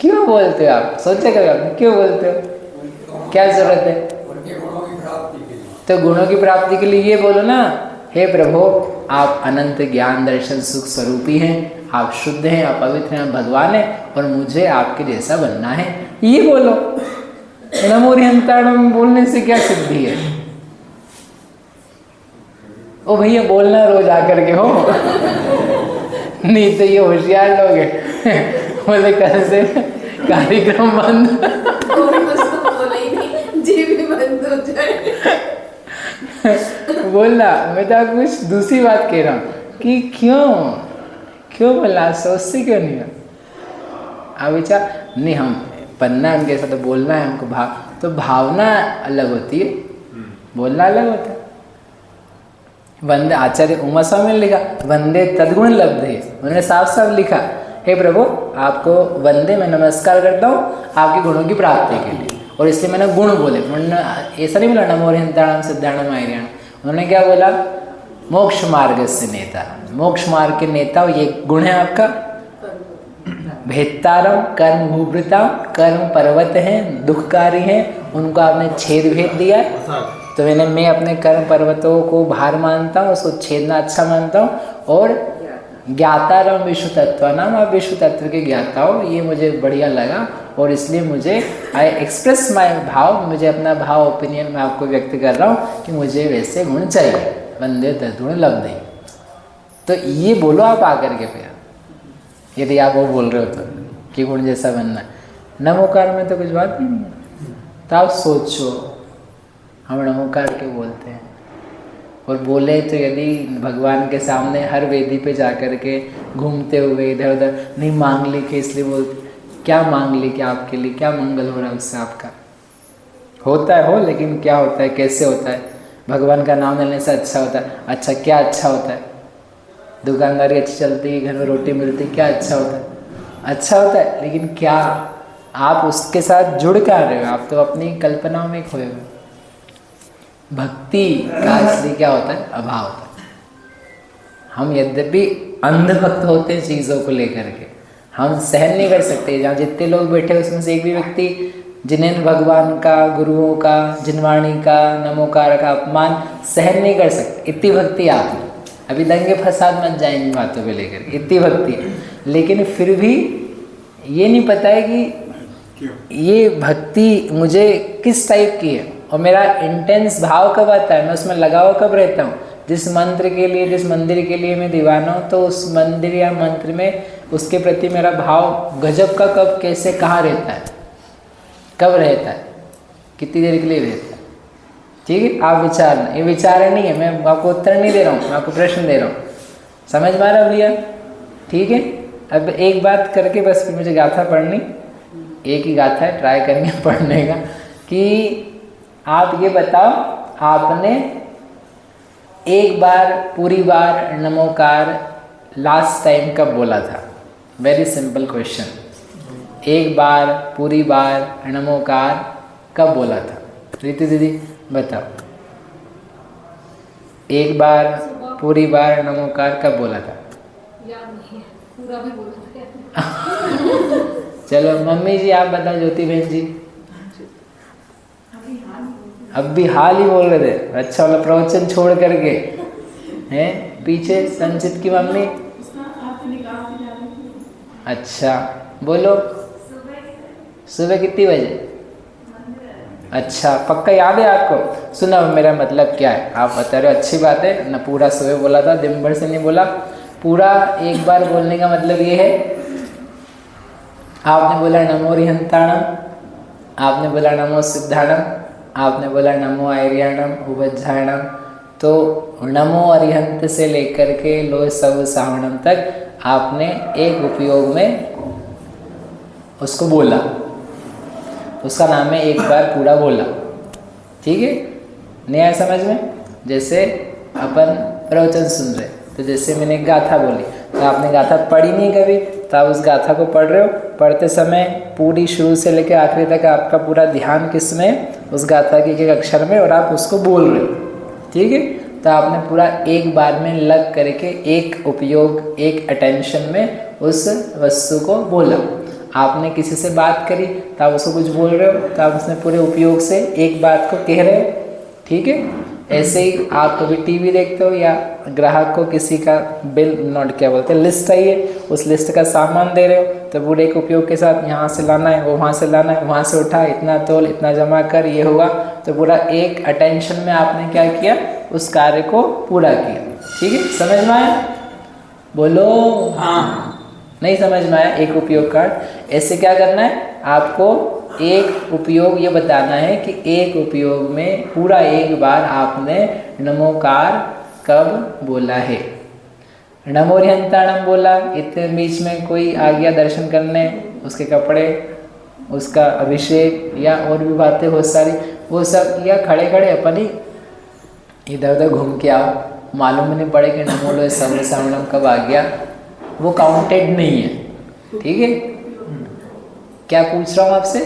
क्यों बोलते हो आप? सोचे कभी आपने क्यों बोलते हो? क्या ज़रूरत है? तो गुणों की प्राप्ति के लिए ये बोलो ना, हे प्रभु आप अनंत ज्ञान दर्शन सुख स्वरूपी हैं, आप शुद्ध हैं, आप पवित्र हैं, आप भगवान हैं और मुझे आपके जैसा बनना है, ये बोलो। नमो हरिहंताणम बोलने से क्या सिद्धि है? ओ भैया बोलना रोज आकर के हो। नहीं तो ये होशियार लोग हैं, बोले कल से कार्यक्रम बंद। बोलना, मैं तो आपको कुछ दूसरी बात कह रहा हूँ कि क्यों बोलना, सोचते क्यों नहीं हो? अब विचार नहीं, हम पन्ना उनके साथ तो बोलना है हमको, तो भावना अलग होती है, बोलना अलग होता है। वंदे आचार्य उमा स्वामी ने लिखा वंदे तद्गुण लब्धे, उन्होंने साफ साफ लिखा हे प्रभु आपको वंदे मैं नमस्कार करता हूँ आपके गुणों की प्राप्ति के लिए, और इसलिए मैंने गुण बोले। उन्होंने ऐसा नहीं बोला नमो हरिहंताणम सिद्धाणम आयर्याणम, उन्होंने क्या बोला? मोक्ष मार्ग से नेता, मोक्ष मार्ग के नेता ये गुण है आपका। भेत्तारम कर्म भूभृताम, कर्म पर्वत हैं, दुखकारी हैं, उनको आपने छेद भेद दिया। तो मैं अपने कर्म पर्वतों को भार मानता हूँ, उसको छेदना अच्छा मानता हूँ। और ज्ञातारम विश्व तत्व नाम, आप विश्व तत्व के ज्ञाता हो, ये मुझे बढ़िया लगा और इसलिए मुझे आई एक्सप्रेस माई भाव, मुझे अपना भाव ओपिनियन मैं आपको व्यक्त कर रहा हूँ कि मुझे वैसे गुण चाहिए। वंदे तद्गुण लब्धे, तो ये बोलो आप आकर के फिर, यदि आप वो बोल रहे हो तो कि गुण जैसा बनना। नमोकार में तो कुछ बात ही नहीं है। तो आप सोचो हम नमोकार क्यों बोलते हैं? और बोले तो यदि भगवान के सामने हर वेदी पे जाकर के घूमते हुए इधर उधर नहीं मांग ली के इसलिए बोलते, क्या मांग ली कि आपके लिए क्या मंगल हो रहा है उससे? आपका होता है हो, लेकिन क्या होता है, कैसे होता है? भगवान का नाम लेने से अच्छा होता है। अच्छा क्या अच्छा होता है? दुकानदारी अच्छी चलती है, घर में रोटी मिलती, क्या अच्छा होता है? अच्छा होता है, लेकिन क्या आप उसके साथ जुड़ कर रहे हो? आप तो अपनी कल्पनाओं में खोए हुए। भक्ति का असली क्या होता है? अभाव होता है। हम यद्यपि अंधभक्त होते हैं चीज़ों को लेकर के, हम सहन नहीं कर सकते। जहाँ जितने लोग बैठे हैं उसमें से एक भी व्यक्ति जिन्हें भगवान का, गुरुओं का, जिनवाणी का, नमोकार का अपमान सहन नहीं कर सकते, इतनी भक्ति आप में। अभी दंगे फसाद मत जाए इन बातों को लेकर, इतनी भक्ति है। लेकिन फिर भी ये नहीं पता है कि ये भक्ति मुझे किस टाइप की है और मेरा इंटेंस भाव कब आता है, मैं उसमें लगा हुआ कब रहता हूँ। जिस मंत्र के लिए, जिस मंदिर के लिए मैं दीवाना हूँ, तो उस मंदिर या मंत्र में उसके प्रति मेरा भाव गजब का कब, कैसे, कहाँ रहता है, कब रहता है, कितनी देर के लिए रहता है। ठीक है, आप विचारना, ये विचार नहीं है, मैं आपको उत्तर नहीं दे रहा हूँ, मैं आपको प्रश्न दे रहा हूँ। समझ में आ रहा भैया? ठीक है, अब एक बात करके बस फिर मुझे गाथा पढ़नी, एक ही गाथा है, ट्राई करेंगे पढ़ने का। कि आप ये बताओ, आपने एक बार पूरी बार नमोकार लास्ट टाइम कब बोला था? Very simple question. एक बार पूरी बार नमोकार कब बोला था? रीति दीदी बताओ, एक बार पूरी बार नमोकार कब बोला था? याद नहीं है, पूरा भी बोला था। चलो मम्मी जी आप बताओ, ज्योति बहन जी। अब भी हाल ही बोल रहे थे, अच्छा वाला प्रवचन छोड़ करके हैं पीछे संचित की मम्मी। अच्छा बोलो, सुबह कितनी बजे? अच्छा पक्का याद है आपको? सुना मेरा मतलब क्या है, आप बता रहे हो, अच्छी बात है ना। पूरा सुबह बोला था, दिन भर से नहीं बोला। पूरा एक बार बोलने का मतलब ये है, आपने बोला नमो हरिहंताणम, आपने बोला नमो सिद्धाणम, आपने बोला नमो आयर्याणम उपज्जायणम। तो नमो अरिहंत से लेकर के लो सब सावणम तक आपने एक उपयोग में उसको बोला, उसका नाम है एक बार पूरा बोला। ठीक है, नहीं आया समझ में? जैसे अपन प्रवचन सुन रहे, तो जैसे मैंने एक गाथा बोली, तो आपने गाथा पढ़ी नहीं कभी, तो आप उस गाथा को पढ़ रहे हो, पढ़ते समय पूरी शुरू से लेकर आखिरी तक आपका पूरा ध्यान किस में? उस गाथा के एक अक्षर में, और आप उसको बोल रहे हो, ठीक है? तो आपने पूरा एक बार में लग करके एक उपयोग, एक अटेंशन में उस वस्तु को बोला। आपने किसी से बात करी तो आप उसको कुछ बोल रहे हो, तो आप उसने पूरे उपयोग से एक बात को कह रहे हो, ठीक है? ऐसे ही आप कभी टीवी देखते हो या ग्राहक को किसी का बिल, नोट क्या बोलते हैं, लिस्ट आई है, उस लिस्ट का सामान दे रहे हो, तो पूरे एक उपयोग के साथ यहाँ से लाना है, वो वहाँ से लाना है, वहाँ से उठा, इतना तोल, इतना जमा कर, ये होगा। तो पूरा एक अटेंशन में आपने क्या किया? उस कार्य को पूरा किया, ठीक है? समझ में आया? बोलो हाँ। नहीं समझ में आया? एक उपयोग का ऐसे क्या करना है आपको? एक उपयोग ये बताना है कि एक उपयोग में पूरा एक बार आपने नमोकार कब बोला है। नमोरिहंताणम बोला, इतने बीच में कोई आ गया दर्शन करने, उसके कपड़े, उसका अभिषेक या और भी बातें बहुत सारी, वो सब, या खड़े खड़े अपन ही इधर उधर घूम के आओ, मालूम नहीं पड़े कि नमो लो सर्व सावणम कब आ गया, वो काउंटेड नहीं है, ठीक है? क्या पूछ रहा हूँ आपसे?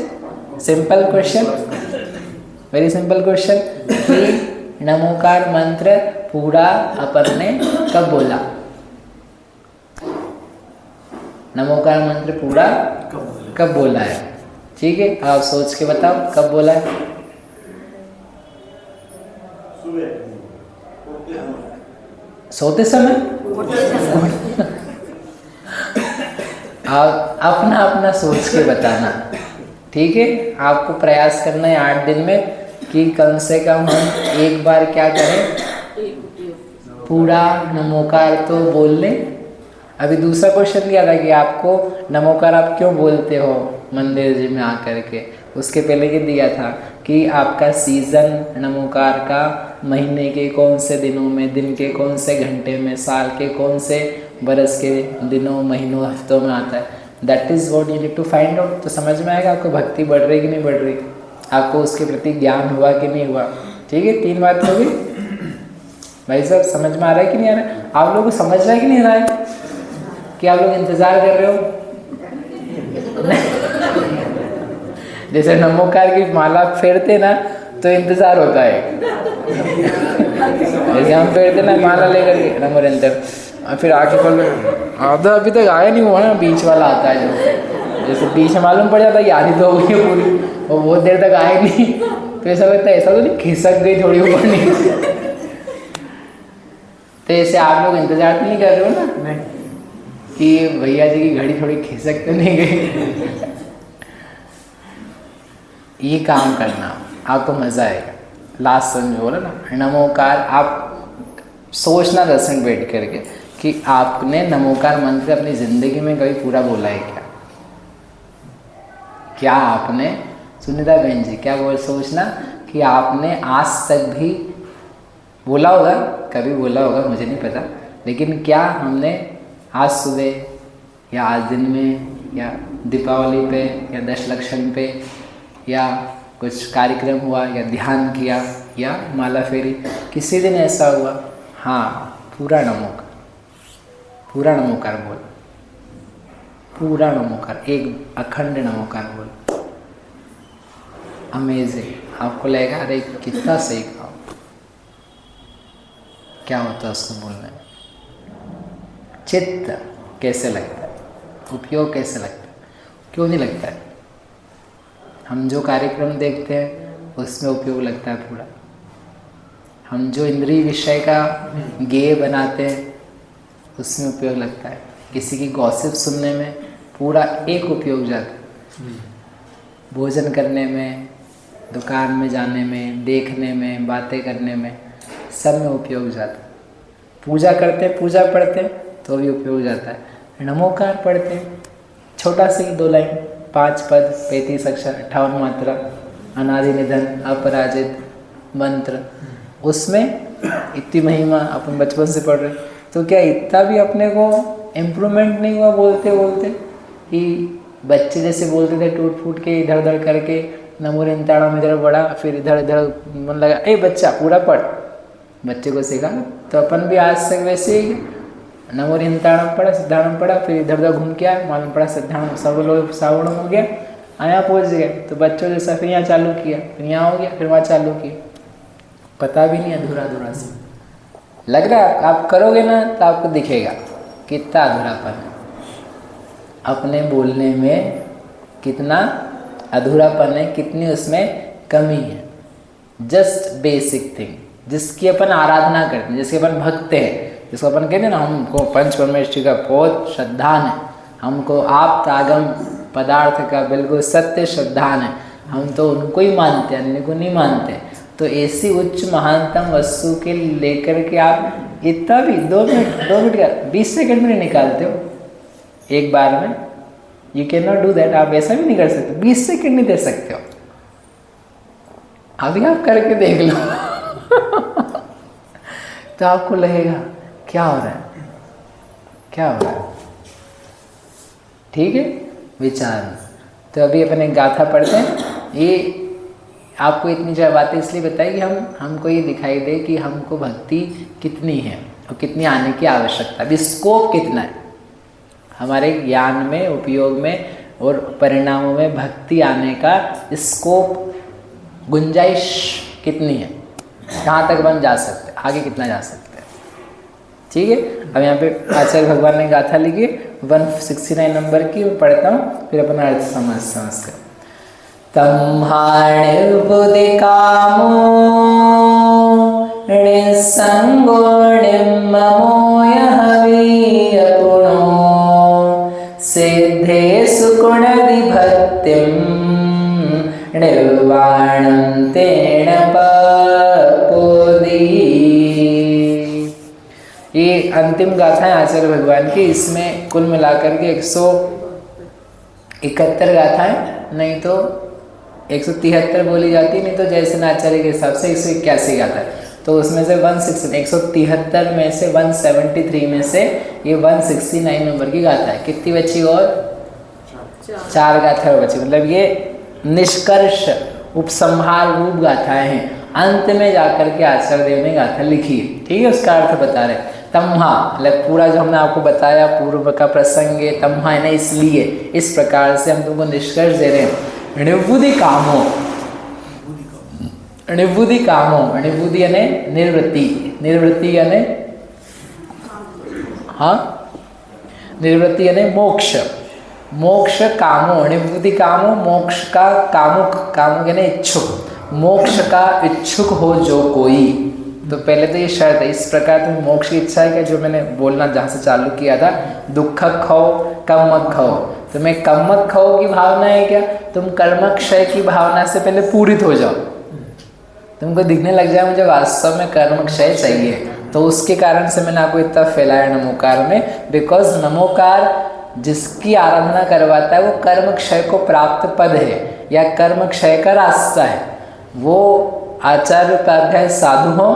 Simple question, very simple question, कि नमोकार मंत्र पूरा अपन ने कब बोला? नमोकार मंत्र पूरा कब बोला है? ठीक है, आप सोच के बताओ कब बोला है? सोते समय? आप अपना अपना सोच के बताना, ठीक है? आपको प्रयास करना है 8 दिन में कि कम से कम हम एक बार क्या करें, पूरा नमोकार तो बोल लें। अभी दूसरा क्वेश्चन दिया था कि आपको नमोकार आप क्यों बोलते हो मंदिर जी में आकर के, उसके पहले ये दिया था कि आपका सीज़न नमोकार का महीने के कौन से दिनों में, दिन के कौन से घंटे में, साल के कौन से बरस के दिनों, महीनों, हफ्तों में आता है। That is what you need to find out. तो समझ में आएगा आपको भक्ति बढ़ रही कि नहीं बढ़ रही, आपको उसके प्रति ज्ञान हुआ कि नहीं हुआ, ठीक है? 3 बात होगी भाई साहब, समझ में आ रहा है कि नहीं आ रहा है? आप लोगों को समझ रहा है कि नहीं आ रहा है? कि आप लोग इंतज़ार कर रहे हो? जैसे नमोकार की माला फेरते ना तो इंतज़ार होता है, जैसे हम फेरते ना माला लेकर के नमोरंतर, और फिर आके खोल आधा अभी तक आया नहीं हुआ ना, बीच वाला आता है जो, जैसे बीच में मालूम पड़ जाता है कि आधी तो हो गई पूरी, और बहुत देर तक आए नहीं, तो ऐसा लगता है ऐसा तो नहीं खिसक गई थोड़ी ऊपर नहीं। तो ऐसे आप लोग इंतजार तो नहीं कर रहे हो ना? नहीं कि भैया जी की घड़ी थोड़ी खिसक तो नहीं गई। ये काम करना, आपको मज़ा आएगा। लास्ट समझ बोला ना, नमोकार आप सोचना 10 मिनट बैठ करके कि आपने नमोकार मंत्र अपनी ज़िंदगी में कभी पूरा बोला है क्या? क्या आपने, सुनीता बहन जी, क्या बोल, सोचना कि आपने आज तक भी बोला होगा, कभी बोला होगा मुझे नहीं पता, लेकिन क्या हमने आज सुबह या आज दिन में या दीपावली पे या 10 लक्षण पे या कुछ कार्यक्रम हुआ या ध्यान किया या माला फेरी, किसी दिन ऐसा हुआ? हाँ, पूरा नमोकार, पूरा नमोकार बोल, पूरा नमोकार, एक अखंड नमोकार बोल। अमेजिंग, आपको लगेगा अरे कितना सही काम, क्या होता है उसको बोलने में, चित्त कैसे लगता है, उपयोग कैसे लगता है, क्यों नहीं लगता है? हम जो कार्यक्रम देखते हैं उसमें उपयोग लगता है पूरा, हम जो इंद्रिय विषय का गेय बनाते हैं उसमें उपयोग लगता है, किसी की गॉसिप सुनने में पूरा एक उपयोग जाता है, भोजन करने में, दुकान में जाने में, देखने में, बातें करने में, सब में उपयोग जाता है। पूजा करते, पूजा पढ़ते तो भी उपयोग जाता है। नमोकार पढ़ते, छोटा सा ही 2 लाइन, 5 पद, 35 अक्षर, 58 मात्रा, अनादि निधन, अपराजित मंत्र, उसमें इतनी महिमा अपन बचपन से पढ़ रहे, तो क्या इतना भी अपने को इम्प्रूवमेंट नहीं हुआ बोलते बोलते? कि बच्चे जैसे बोलते थे टूट फूट के, इधर उधर करके, नमोरिंताणम इधर पढ़ा, फिर इधर इधर मन लगा ए बच्चा पूरा पढ़, बच्चे को सिखा। तो अपन भी आज से वैसे ही नमोरिंताणम पढ़ा, सिद्धाणम पढ़ा, फिर इधर उधर घूम के आया, मालूम पड़ा सिद्धाणम सब लोग सावणम हो गया, आया पहुँच गए। तो बच्चों जैसा फिर यहाँ चालू किया, फिर यहाँ हो गया, फिर वहाँ चालू किया, पता भी नहीं अधूरा अधूरा से लग रहा है। आप करोगे ना तो आपको दिखेगा कितना अधूरापन है, अपने बोलने में कितना अधूरापन है, कितनी उसमें कमी है। जस्ट बेसिक थिंग जिसकी अपन आराधना करते हैं, जिसके अपन भक्त हैं, जिसको अपन कहते हैं ना हमको पंच परमेश्वरी का बहुत श्रद्धान है, हमको आप आगम पदार्थ का बिल्कुल सत्य श्रद्धान है, हम तो उनको ही मानते हैं, अन्य को नहीं मानते। तो ऐसी उच्च महानतम वस्तु के लेकर के आप इतना भी 2 मिनट का 20 सेकंड में नहीं निकालते हो एक बार में। You can not do that. आप ऐसा भी नहीं कर सकते, 20 सेकंड नहीं दे सकते हो। अभी आप करके देख लो तो आपको लगेगा क्या हो रहा है, क्या हो रहा है। ठीक है, विचार। तो अभी अपन एक गाथा पढ़ते हैं। ये आपको इतनी जो बातें इसलिए बताई कि हमको ये दिखाई दे कि हमको भक्ति कितनी है और कितनी आने की आवश्यकता, अभी स्कोप कितना है हमारे ज्ञान में, उपयोग में और परिणामों में भक्ति आने का स्कोप, गुंजाइश कितनी है, कहाँ तक बन जा सकते हैं, आगे कितना जा सकते हैं। ठीक है, अब यहाँ पे आचार्य भगवान ने गाथा लिखी 169 नंबर की, मैं पढ़ता हूँ, फिर अपना अर्थ समझ कर। तम्हाणिर्बुद्धि कामो निस्संगो निर्ममो यः वीयपुणो सिद्धेषु गुणविभक्तिं निर्वाणं तेन पपोदि। ये अंतिम गाथा है आचार्य भगवान की। इसमें कुल मिलाकर के 171 गाथाएं, नहीं तो 173 बोली जाती, नहीं तो जैसे आचार्य के हिसाब से 181 गाथा है। तो उसमें से 173 में से 173 में से ये 169 नंबर की गाथा है। कितनी बची और 4 गाथा और बची, मतलब ये निष्कर्ष उपसंहार रूप गाथाएं हैं। अंत में जाकर के आचार्य देव ने गाथा लिखी है। ठीक है, उसका अर्थ बता रहे। तम्हा मतलब पूरा जो हमने आपको बताया पूर्व का प्रसंग है, तम्हा है ना, इसलिए इस प्रकार से हम तुमको निष्कर्ष दे रहे हैं। निवृत्ति कामो, निवृत्ति कामो, निवृत्ति यानी निवृत्ति, निवृत्ति यानी हाँ, निवृत्ति यानी मोक्ष, मोक्ष कामो, निवृत्ति कामो, मोक्ष का कामुक, कामुक यानी इच्छुक, मोक्ष का इच्छुक हो जो कोई। तो पहले तो ये शर्त है, इस प्रकार तुम मोक्ष की इच्छा है क्या, जो मैंने बोलना जहाँ से चालू किया था, दुख खो कम मत खो, तुम्हें कम मत खो की भावना है क्या, तुम कर्म क्षय की भावना से पहले पूरित हो जाओ, तुमको दिखने लग जाए मुझे वास्तव में कर्म क्षय चाहिए। तो उसके कारण से मैंने आपको इतना फैलाया नमोकार में, बिकॉज नमोकार जिसकी आराधना करवाता है वो कर्म क्षय को प्राप्त पद है या कर्म क्षय का रास्ता है। वो आचार्य उपाध्याय साधु हो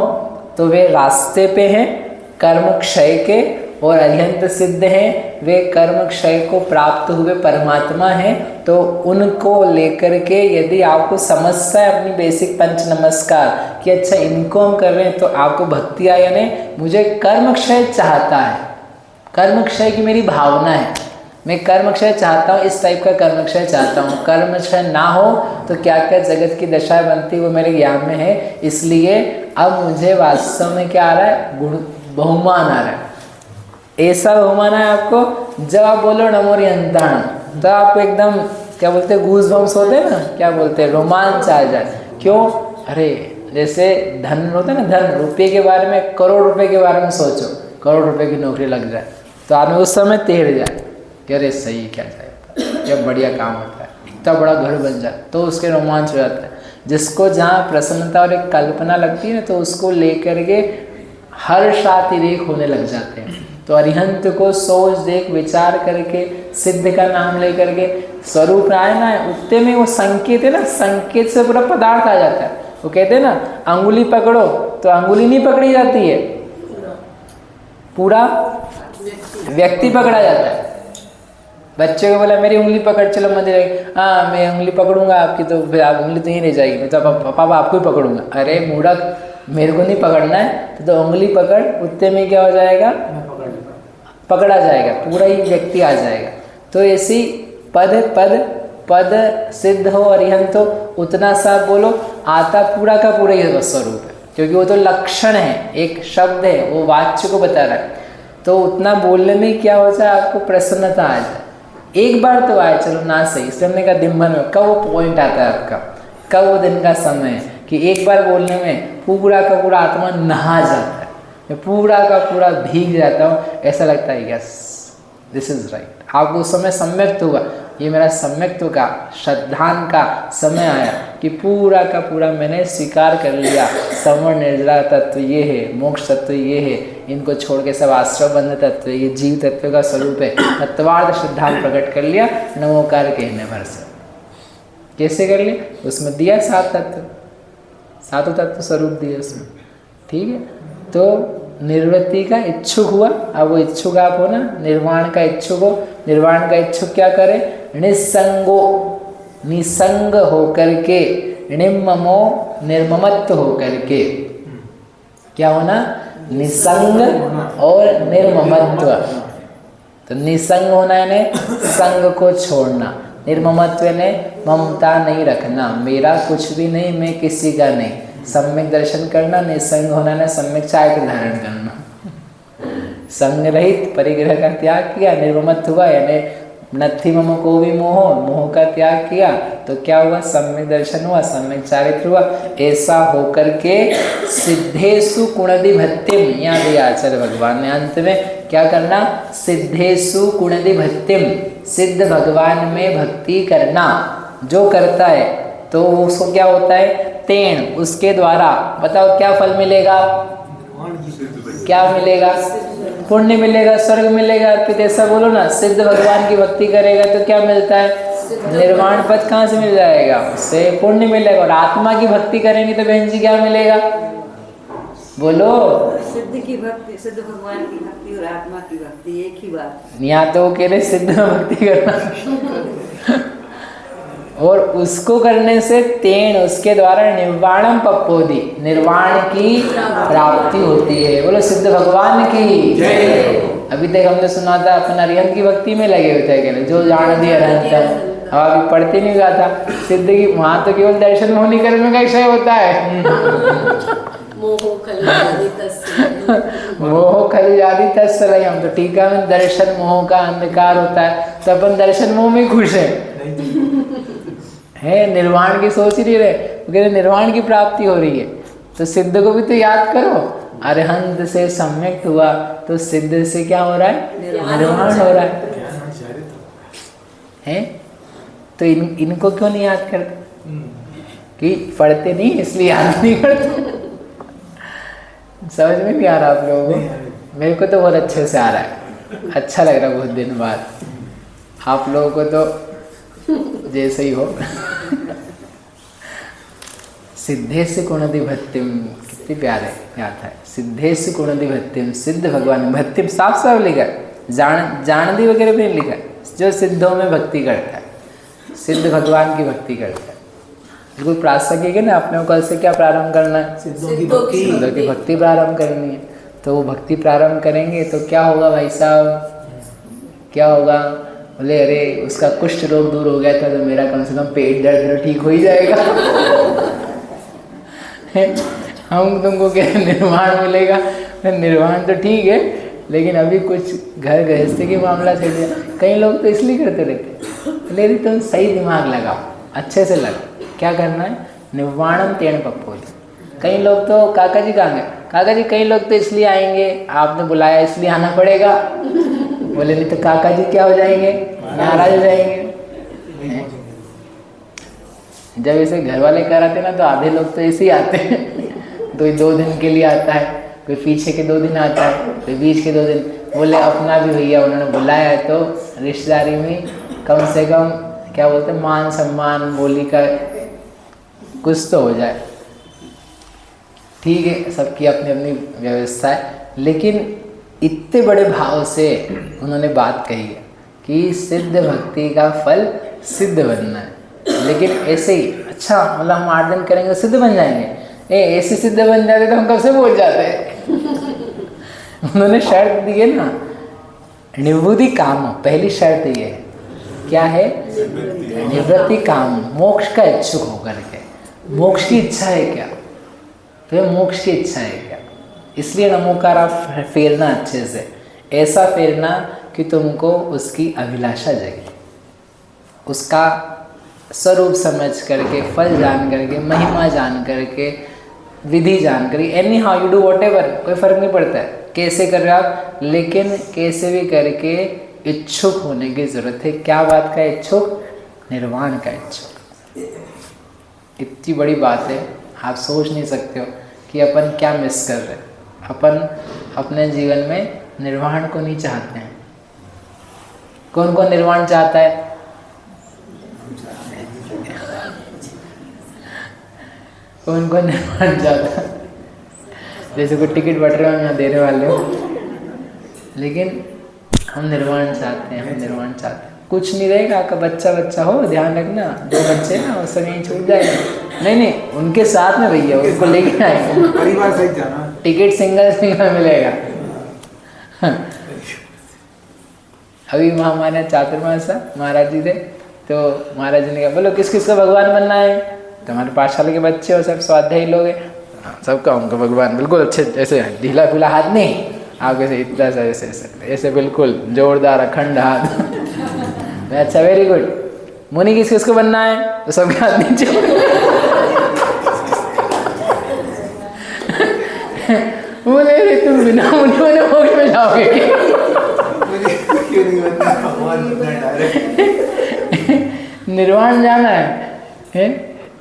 तो वे रास्ते पे हैं कर्म क्षय के, और अरिहंत सिद्ध हैं वे कर्म क्षय को प्राप्त हुए परमात्मा हैं। तो उनको लेकर के यदि आपको समझता है अपनी बेसिक पंच नमस्कार कि अच्छा इनको हम कर रहे हैं, तो आपको भक्ति आया नहीं, मुझे कर्म क्षय चाहता है, कर्म क्षय की मेरी भावना है, मैं कर्म क्षय चाहता हूँ, इस टाइप का कर्म क्षय चाहता हूँ। कर्म क्षय ना हो तो क्या क्या जगत की दशा बनती वो मेरे ज्ञान में है। इसलिए अब मुझे वास्तव में क्या आ रहा है, गुण बहुमान आ रहा है। ऐसा बहुमान है आपको जब आप बोलो नमोरियंताण, तो आपको एकदम क्या बोलते हैं, गूज बम्स होते हैं ना, क्या बोलते हैं, रोमांच आ जाए। क्यों? अरे जैसे धन होता है ना, धन रुपये के बारे में, करोड़ रुपए के बारे में सोचो, करोड़ रुपए की नौकरी लग जाए तो आदमी उस समय टेढ़ जाए कि अरे सही क्या जाए, क्या बढ़िया काम होता है, इतना बड़ा घर बन जाए, तो उसके रोमांच हो जाता है। जिसको जहाँ प्रसन्नता और एक कल्पना लगती है ना, तो उसको लेकर के हर्षातिरेक होने लग जाते हैं। तो अरिहंत को सोच देख विचार करके सिद्ध का नाम लेकर के स्वरूप आए ना, उतने में वो संकेत है ना, संकेत से पूरा पदार्थ आ जाता है। वो कहते हैं ना, अंगुली पकड़ो तो अंगुली नहीं पकड़ी जाती है, पूरा व्यक्ति पकड़ा जाता है। बच्चे को बोला मेरी उंगली पकड़ चलो मंदिर, हाँ मैं उंगली पकड़ूंगा आपकी, तो फिर आप उंगली तो ही रह जाएगी, मैं तो पापा आपको ही पकड़ूंगा। अरे मूढ़क, मेरे को नहीं पकड़ना है तो उंगली पकड़, उतने में क्या हो जाएगा, पकड़ा जाएगा, पूरा ही व्यक्ति आ जाएगा। तो ऐसी पद पद पद सिद्ध हो अरिहंत हो, उतना सा बोलो, आता पूरा का पूरा ही स्वरूप है, क्योंकि वो तो लक्षण है, एक शब्द है, वो वाच्य को बता रहा है। तो उतना बोलने में क्या हो जाए, आपको प्रसन्नता आ जाए। एक बार तो आए, चलो ना सही, इसलिए हमने कहा दिन भर में कब वो पॉइंट आता है आपका, कब वो दिन का समय है कि एक बार बोलने में पूरा का पूरा आत्मा नहा जाता है, मैं पूरा का पूरा भीग जाता हूँ, ऐसा लगता है यस दिस इज राइट। आपको उस समय सम्यक्त होगा, ये मेरा सम्यक्त्व का श्रद्धान का समय आया कि पूरा का पूरा मैंने स्वीकार कर लिया, सवर्ण निर्जला तत्व ये है, मोक्ष तत्व ये है, इनको छोड़ के सब आश्रय बंध तत्व, ये जीव तत्व का स्वरूप है, तत्वार्थ श्रद्धान प्रकट कर लिया नमोकार कहने भर से। कैसे कर लिया, उसमें दिया सात तत्व, सातों तत्व स्वरूप दिए उसमें, ठीक है। तो निर्वृत्ति का इच्छुक हुआ, अब वो इच्छुक आप हो ना, निर्वाण का इच्छुक हो। निर्वाण का इच्छुक क्या करे, निसंगो, निसंग होकर के, निम्ममो निर्ममत्व होकर के, क्या होना, निसंग और निर्ममत्व। तो निसंग होना है संग को छोड़ना, निर्ममत्व ने ममता नहीं रखना, मेरा कुछ भी नहीं, मैं किसी का नहीं, सम्यक दर्शन करना। निसंग होना ने सम्यक चारित्र धारण करना, संग रहित परिग्रह का त्याग किया, निर्ममत्व हुआ, यानी नथि मम को भी मोह, मोह का त्याग किया, तो क्या हुआ, सम्यक दर्शन हुआ, सम्यक चारित्र हुआ। ऐसा होकर के सिद्धेषु कुणदि भक्तिम, यहाँ दिया आचार्य भगवान ने अंत में क्या करना, सिद्धेषु कुणदि भक्तिम, सिद्ध भगवान में भक्ति करना। जो करता है तो उसको क्या होता है, तेण, उसके द्वारा, बताओ क्या फल मिलेगा, क्या मिलेगा, पुण्य मिलेगा, स्वर्ग मिलेगा, अर्पित, ऐसा बोलो ना। सिद्ध भगवान की भक्ति करेगा तो क्या मिलता है, निर्वाण पद कहाँ से मिल जाएगा, उससे पुण्य मिलेगा। और आत्मा की भक्ति करेंगे तो बहन जी क्या मिलेगा, बोलो। सिद्ध की भक्ति, सिद्ध भगवान की भक्ति और आत्मा की भक्ति एक ही बात। यहाँ तो कह रहे सिद्ध भक्ति करना और उसको करने से तेण, उसके द्वारा निर्वाणम पप्पोदि, निर्वाण की प्राप्ति होती है। बोलो सिद्ध भगवान की जय। अभी तक हमने सुना था अपन अरिहंत की भक्ति में लगे हुए थे, कहने जो जान दिए अरिहंत, अब अभी पढ़ते नहीं हुआ था सिद्ध की, वहाँ तो केवल दर्शन मोहनी कर्म का क्षय होता है। मोह खल जाति तत्सलय, हम तो टीका में दर्शन मोह का अंधकार होता है, तो अपन दर्शन मोह में खुश है, निर्वाण की सोच ही नहीं रहे, तो कहते निर्वाण की प्राप्ति हो रही है। तो सिद्ध को भी तो याद करो, अरहंत से सम्यक हुआ तो सिद्ध से क्या हो रहा है, निर्वाण हो रहा है। तो इनको क्यों नहीं याद करते, कि पढ़ते नहीं इसलिए याद नहीं करते। समझ में नहीं आ रहा आप लोगों को, मेरे को तो बहुत अच्छे से आ रहा है, अच्छा लग रहा है बहुत दिन बाद। आप लोगों को तो जैसे ही हो। सिद्धेश कुणदि भक्तिम, कितनी प्यारे याद है, सिद्धेश कुणदि भक्तिम, सिद्ध भगवान, भक्तिम साफ साफ लिखा है, जानदी वगैरह भी नहीं लिखा है, जो सिद्धों में भक्ति करता है, सिद्ध भगवान की भक्ति करता है। बिल्कुल प्रासंगिक है ना, अपने को कल से क्या प्रारंभ करना है, सिद्धों की भक्ति प्रारंभ करनी है। तो वो भक्ति प्रारंभ करेंगे तो क्या होगा भाई साहब, क्या होगा, बोले अरे उसका कुष्ठ रोग दूर हो गया था तो मेरा कम से कम पेट दर्द ठीक हो ही जाएगा। हम तुमको क्या निर्वाण मिलेगा, निर्वाण तो ठीक है लेकिन अभी कुछ घर गृहस्थी के मामला चल गया। कई लोग तो इसलिए करते रहते, लेकिन तुम सही दिमाग लगाओ, अच्छे से लगाओ, क्या करना है, निर्वाणम तेण पप्पोदि। कई लोग तो काका जी कहाँ गए, काका जी कई लोग तो इसलिए आएंगे, आपने बुलाया इसलिए आना पड़ेगा, बोले नहीं तो काका जी क्या हो जाएंगे, नाराज हो जाएंगे। जब ऐसे घर वाले कराते ना तो आधे लोग तो ऐसे ही आते हैं, कोई 2 दिन के लिए आता है, कोई पीछे के 2 दिन आता है, कोई बीच के 2 दिन। बोले अपना भी भैया उन्होंने बुलाया है तो रिश्तेदारी में कम से कम क्या बोलते हैं, मान सम्मान बोली का कुछ तो हो जाए। ठीक है, सबकी अपनी अपनी व्यवस्था है, लेकिन इतने बड़े भाव से उन्होंने बात कही है कि सिद्ध भक्ति का फल सिद्ध बनना है। लेकिन ऐसे ही अच्छा मतलब हम 8 दिन करेंगे तो सिद्ध बन जाएंगे, ऐसे सिद्ध बन जाते तो हम कब से बोल जाते। उन्होंने शर्त दी है ना, निवृत्ति काम, पहली शर्त ये है, क्या है? निवृत्ति काम, मोक्ष का इच्छुक होकर के। मोक्ष की इच्छा है क्या? तो मोक्ष की इच्छा है क्या? इसलिए नमोकार आप फेरना अच्छे से, ऐसा फेरना कि तुमको उसकी अभिलाषा जगे, उसका स्वरूप समझ करके, फल जान करके, महिमा जान करके, विधि जान करके, any how you do what ever, कोई फर्क नहीं पड़ता है कैसे कर रहे हो आप, लेकिन कैसे भी करके इच्छुक होने की जरूरत है। क्या बात का इच्छुक? निर्वाण का इच्छुक। इतनी बड़ी बात है, आप सोच नहीं सकते हो कि अपन क्या मिस कर रहे हैं। अपन अपने जीवन में निर्वाण को नहीं चाहते हैं। कौन कौन निर्वाण चाहता है? कौन कौन निर्वाण चाहता है? जैसे कोई टिकट बट रहे हो, यहाँ देने वाले हो, लेकिन हम निर्वाण चाहते हैं, हम निर्वाण चाहते हैं। कुछ नहीं रहेगा, आपका बच्चा बच्चा हो, ध्यान रखना, 2 बच्चे ना उस समय छूट जाएगा। नहीं उनके साथ में भैया, उनको लेके आएंगे, परिवार सहित जाना, टिकट सिंगल मिलेगा। अभी वहाँ हमारे चातुर्मास महाराज जी थे, तो महाराज जी ने कहा बोलो किस किस को भगवान बनना है? तो हमारे पाठशाला के बच्चे और सब स्वाध्यायी लोग हैं, सबका उनका भगवान बिल्कुल अच्छे, ऐसे ढीला फीला हाथ नहीं, आप ऐसे इतना सा ऐसे ऐसे बिल्कुल जोरदार अखंड हाथ। अच्छा वेरी गुड। मुनि किस किस को बनना है? तो सबके हाथ नीचे। बोले तुम बिना मुनि बने मोक्ष में जाओगे? क्यों नहीं बनना, भगवान बनना है डायरेक्ट। निर्वाण जाना है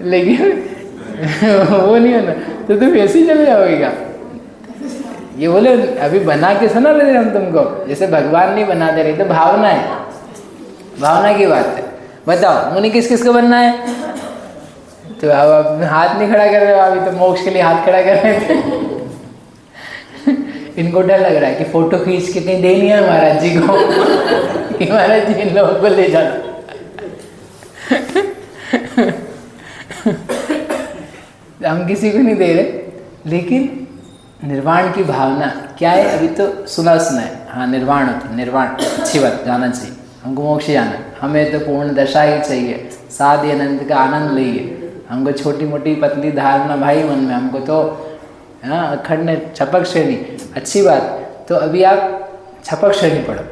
लेकिन वो नहीं होना, तो तुम ऐसे ही चले जाओगे क्या? ये बोले अभी बना के सुना रहे हम तुमको, जैसे भगवान नहीं बना दे रहे, तो भावना है, भावना की बात है। बताओ मुनि किस किस को बनना है? तो अब हाथ नहीं खड़ा कर रहे हो, अभी तो मोक्ष के लिए हाथ खड़ा कर रहे थे। इनको डर लग रहा है कि फोटो खींच के कहीं देनी है महाराज जी को, कि महाराज जी इन लोगों को ले जाना। हम किसी को नहीं दे रहे, लेकिन निर्वाण की भावना क्या है? अभी तो सुना है, हाँ निर्वाण होता है, निर्वाण अच्छी बात, जाना चाहिए, हमको मोक्ष जाना है, हमें तो पूर्ण दशा ही चाहिए, साधि अनंत का आनंद लइए, हमको छोटी मोटी पतली धारणा भाई मन में, हमको तो हाँ अखंड छपक श्रेणी, अच्छी बात। तो अभी आप छपक श्रेणी पढ़ो,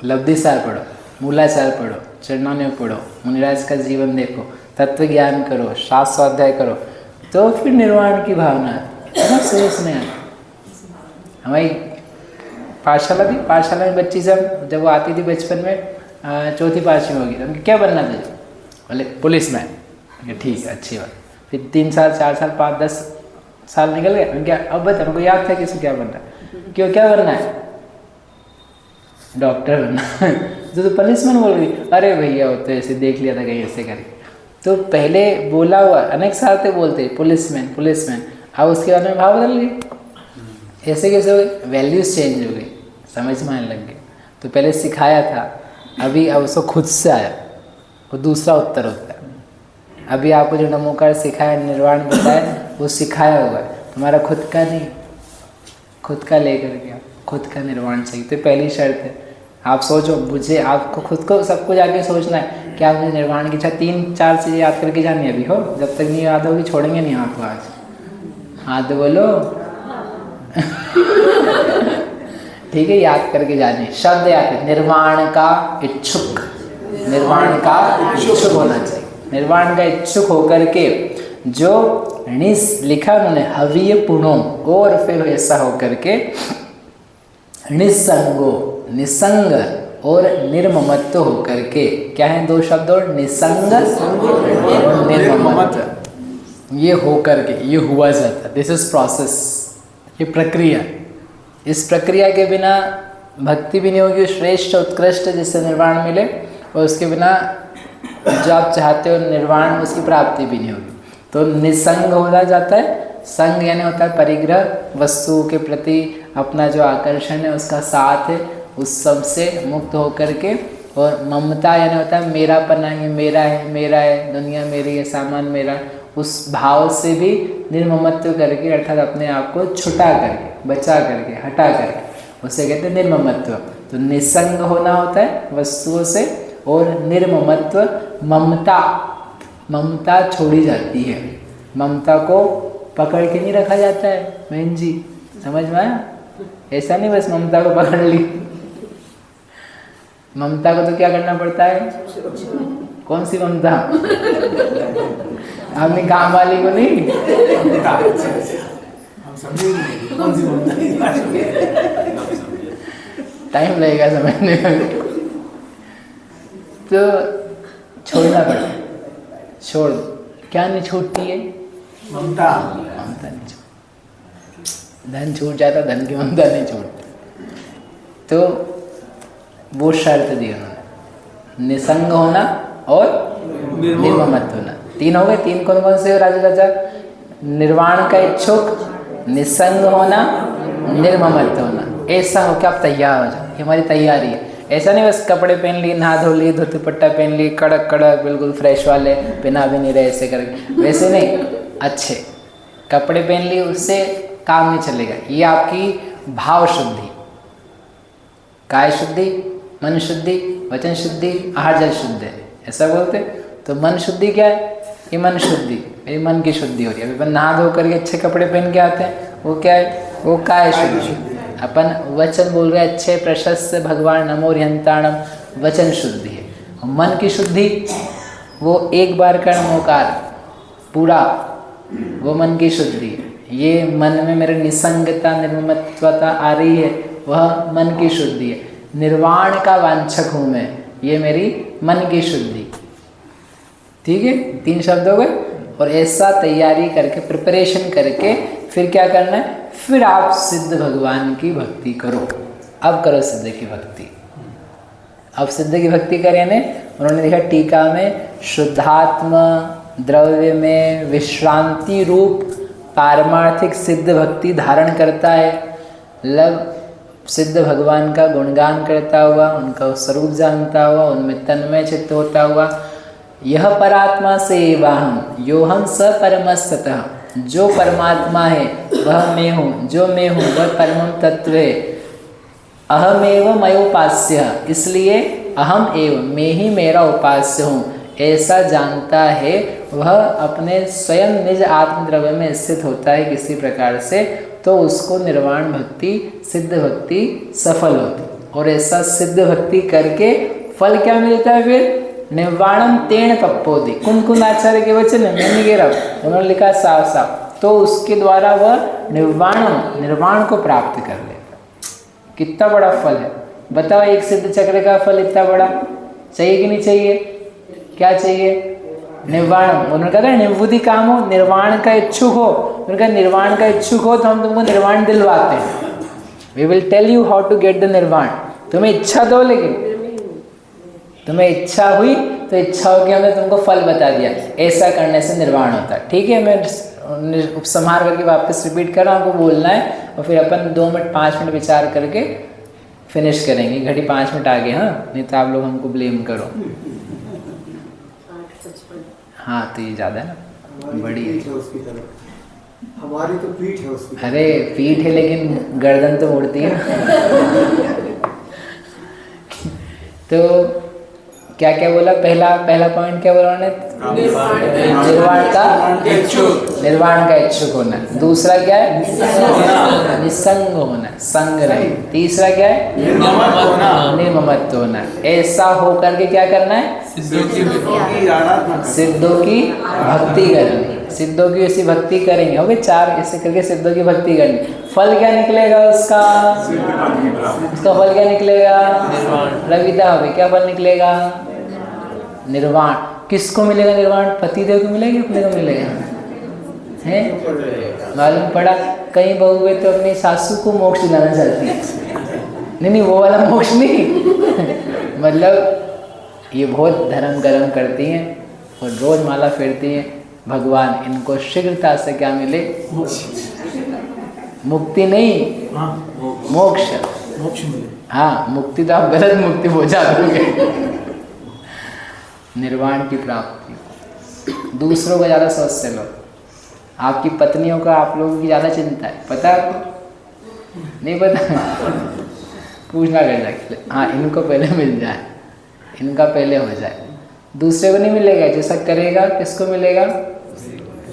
लब्धिसार पढ़ो, मूलाचार पढ़ो, चरणान्य पढ़ो, मुनिराज का जीवन देखो, तत्व ज्ञान करो, शास्त्र स्वाध्याय करो, तो फिर निर्वाण की भावना इतना सोच में आती। हमारी पाठशाला थी, पाठशाला में बच्ची सब जब वो आती थी बचपन में, चौथी पाँचवीं होगी, तो क्या बनना था? बोले पुलिस मैन। ठीक है, अच्छी बात। फिर 3 साल 4 साल 5 10 साल निकल गए, क्या अब बता, हमको याद था किसी क्या बनना है, क्यों क्या बनना है? डॉक्टर बनना है। तो पुलिसमैन बोल रही, अरे भैया वो तो ऐसे देख लिया था कहीं ऐसे करके। तो पहले बोला हुआ अनेक साल तक बोलते पुलिसमैन पुलिसमैन, अब उसके बाद में भाव बदल गए। ऐसे कैसे हो गए? वैल्यूज चेंज हो गई, समझ में आने लग गए। तो पहले सिखाया था, अभी अब उसको खुद से आया, वो दूसरा उत्तर होता है। अभी आपको जो नमोकार सिखाया, निर्वाण बताया, वो सिखाया हुआ है, तुम्हारा खुद का नहीं, खुद का लेकर के खुद का निर्वाण चाहिए। तो पहली शर्त है, आप सोचो, मुझे आपको खुद को सबको जाके सोचना है क्या मुझे निर्वाण की इच्छा, 3-4 चीज़ें याद करके जानी अभी हो, जब तक नहीं याद होगी छोड़ेंगे नहीं आपको। आज हाथ बोलो। ठीक है, याद करके जानी, शब्द याद है, निर्वाण का इच्छुक, निर्वाण का इच्छुक होना चाहिए। निर्वाण का इच्छुक होकर के जो निस लिखा उन्होंने, हवीय पुणो, और फिर ऐसा होकर के निसंगो, निसंग और निर्ममत्व होकर के, क्या है 2 शब्द और, निसंग और निर्ममत्व, ये होकर के ये हुआ जाता। दिस इज प्रोसेस, ये प्रक्रिया। इस प्रक्रिया के बिना भक्ति भी नहीं होगी श्रेष्ठ उत्कृष्ट जिससे निर्वाण मिले, और उसके बिना जो आप चाहते हो निर्वाण, उसकी प्राप्ति भी नहीं होगी। तो निसंग होना जाता है। संग यानी होता है परिग्रह, वस्तु के प्रति अपना जो आकर्षण है उसका साथ है, उस सब से मुक्त होकर के और ममता यानी होता है मेरापना, ये मेरा है, दुनिया मेरी है, सामान मेरा, उस भाव से भी निर्ममत्व करके अर्थात अपने आप को छुटा करके, बचा करके, हटा करके, उसे कहते हैं निर्ममत्व। तो निसंग होना होता है वस्तुओं से, और निर्ममत्व ममता छोड़ी जाती है। ममता को पकड़ के नहीं रखा जाता है बहन जी, समझ में आया? ऐसा नहीं बस ममता को पकड़ ली, ममता को तो क्या करना पड़ता है? कौन सी ममता? अपनी काम वाली को नहीं, हम समझेंगे कौन सी ममता। टाइम लगेगा समझने में। तो छोड़ना पड़ता है, छोड़। क्या नहीं छूटती है? ममता। ममता नहीं छूटती। धन छूट जाता, धन की ममता नहीं छूटती। तो वो शर्त दी उन्होंने, निसंग होना और निर्ममत्व होना। 3 हो गए। 3 कौन कौन से राजू चाचा? निर्वाण का इच्छुक, निसंग होना, निर्ममत्व होना। ऐसा हो कि आप तैयार हो जाओ, ये हमारी तैयारी है। ऐसा नहीं बस कपड़े पहन लिए, नहा धो लिए, धोती पट्टा पहन लिए, कड़क कड़क बिल्कुल फ्रेश वाले, पहना भी नहीं रहे ऐसे करके, वैसे नहीं, अच्छे कपड़े पहन लिए, उससे काम नहीं चलेगा। ये आपकी भाव शुद्धि, काय शुद्धि, मन शुद्धि, वचन शुद्धि, आहार जल शुद्ध है, ऐसा बोलते। तो मन शुद्धि क्या है? ये मन शुद्धि, मेरी मन की शुद्धि हो रही है। अभी अपन नहा धो करके अच्छे कपड़े पहन के आते हैं, वो क्या है? वो काय शुद्धि। अपन वचन बोल रहे अच्छे प्रशस्त भगवान नमो ह्यंताणम, वचन शुद्धि है। और मन की शुद्धि, वो एक बार का नमोकार पूरा, वो मन की शुद्धि है। ये मन में मेरे निसंगता, निर्ममत्वता आ रही है, वह मन की शुद्धि है। निर्वाण का वांछक हूँ मैं, ये मेरी मन की शुद्धि। ठीक है, 3 शब्द हो गए। और ऐसा तैयारी करके, प्रिपरेशन करके फिर क्या करना है? फिर आप सिद्ध भगवान की भक्ति करो। अब करो सिद्ध की भक्ति। अब सिद्ध की भक्ति करें ने उन्होंने लिखा टीका में, शुद्धात्म द्रव्य में विश्रांति रूप पारमार्थिक सिद्ध भक्ति धारण करता है। मतलब सिद्ध भगवान का गुणगान करता हुआ, उनका स्वरूप जानता हुआ, उनमें तन्मय चित्त होता हुआ, यह परात्मा से एवाहम योहम स परमस्ततः, जो परमात्मा है वह मैं हूँ, जो मैं हूँ वह परम तत्व है। अहमेव मयोपास्य, इसलिए अहम एव, मैं ही मेरा उपास्य हूँ, ऐसा जानता है वह अपने स्वयं निज आत्मद्रव्य में स्थित होता है किसी प्रकार से, तो उसको निर्वाण भक्ति, सिद्ध भक्ति सफल होती। और ऐसा सिद्ध भक्ति करके फल क्या मिलता है? फिर निर्वाणम तेण कप्पोदि, कुंद आचार्य के वचन है, मैं नहीं कह रहा, उन्होंने लिखा साफ साफ। तो उसके द्वारा वह निर्वाण को प्राप्त कर लेगा। कितना बड़ा फल है बताओ, एक सिद्ध चक्र का फल इतना बड़ा, चाहिए कि नहीं चाहिए? क्या चाहिए? निर्वाण। उन्होंने कहा निर्वुद्धि काम हो, निर्वाण का इच्छुक हो। उन्होंने कहा निर्वाण का इच्छुक हो तो हम तुमको निर्वाण दिलवाते हैं। We will tell you how to get the निर्वाण। तुम्हें इच्छा दो, लेकिन तुम्हें इच्छा हुई तो इच्छाओं की हमने तुमको फल बता दिया, ऐसा करने से निर्वाण होता है। ठीक है, मैं उपसंहार करके वापस रिपीट कर रहा हूँ, आपको बोलना है और फिर अपन 2 मिनट 5 मिनट विचार करके फिनिश करेंगे। घड़ी 5 मिनट आगे, हाँ, नहीं तो आप लोग हमको ब्लेम करो। हाँ तो ये ज़्यादा है ना, बड़ी है उसकी तरफ, हमारी तो पीठ है उसकी। अरे पीठ है लेकिन गर्दन तो मुड़ती है। तो क्या क्या बोला? पहला पॉइंट क्या बोला उन्होंने? निर्वाण का इच्छुक होना। दूसरा क्या है? निसंग होना, संग रहे। तीसरा क्या है? निर्ममत्व होना। ऐसा हो करके क्या करना है? सिद्धों की भक्ति करनी। सिद्धों की ऐसी भक्ति करेंगे, हो गए 4, ऐसे करके सिद्धों की भक्ति करनी। फल क्या निकलेगा उसका? उसका फल क्या निकलेगा? रविदा हो गई, क्या फल निकलेगा? निर्वाण। किसको मिलेगा निर्वाण? पतिदेव को मिलेगा, अपने को मिलेगा? है मालूम पड़ा कई बहुएं तो अपनी सासू को मोक्ष दिलाना चाहती है। नहीं वो वाला मोक्ष नहीं। मतलब ये बहुत धर्म गरम करती हैं और रोज माला फेरती हैं। भगवान इनको शीघ्रता से क्या मिले? मुक्ति नहीं, मोक्ष। मोक्ष मिले। हाँ, मुक्ति तो आप गलत मुक्ति हो जाओगे। निर्वाण की प्राप्ति। दूसरों को ज़्यादा सोचते लोग, आपकी पत्नियों का आप लोगों की ज़्यादा चिंता है, पता है आपको? नहीं पता? पूछना कर जाके, हाँ इनको पहले मिल जाए, इनका पहले हो जाए, दूसरे को नहीं मिलेगा। जैसा करेगा किसको मिलेगा?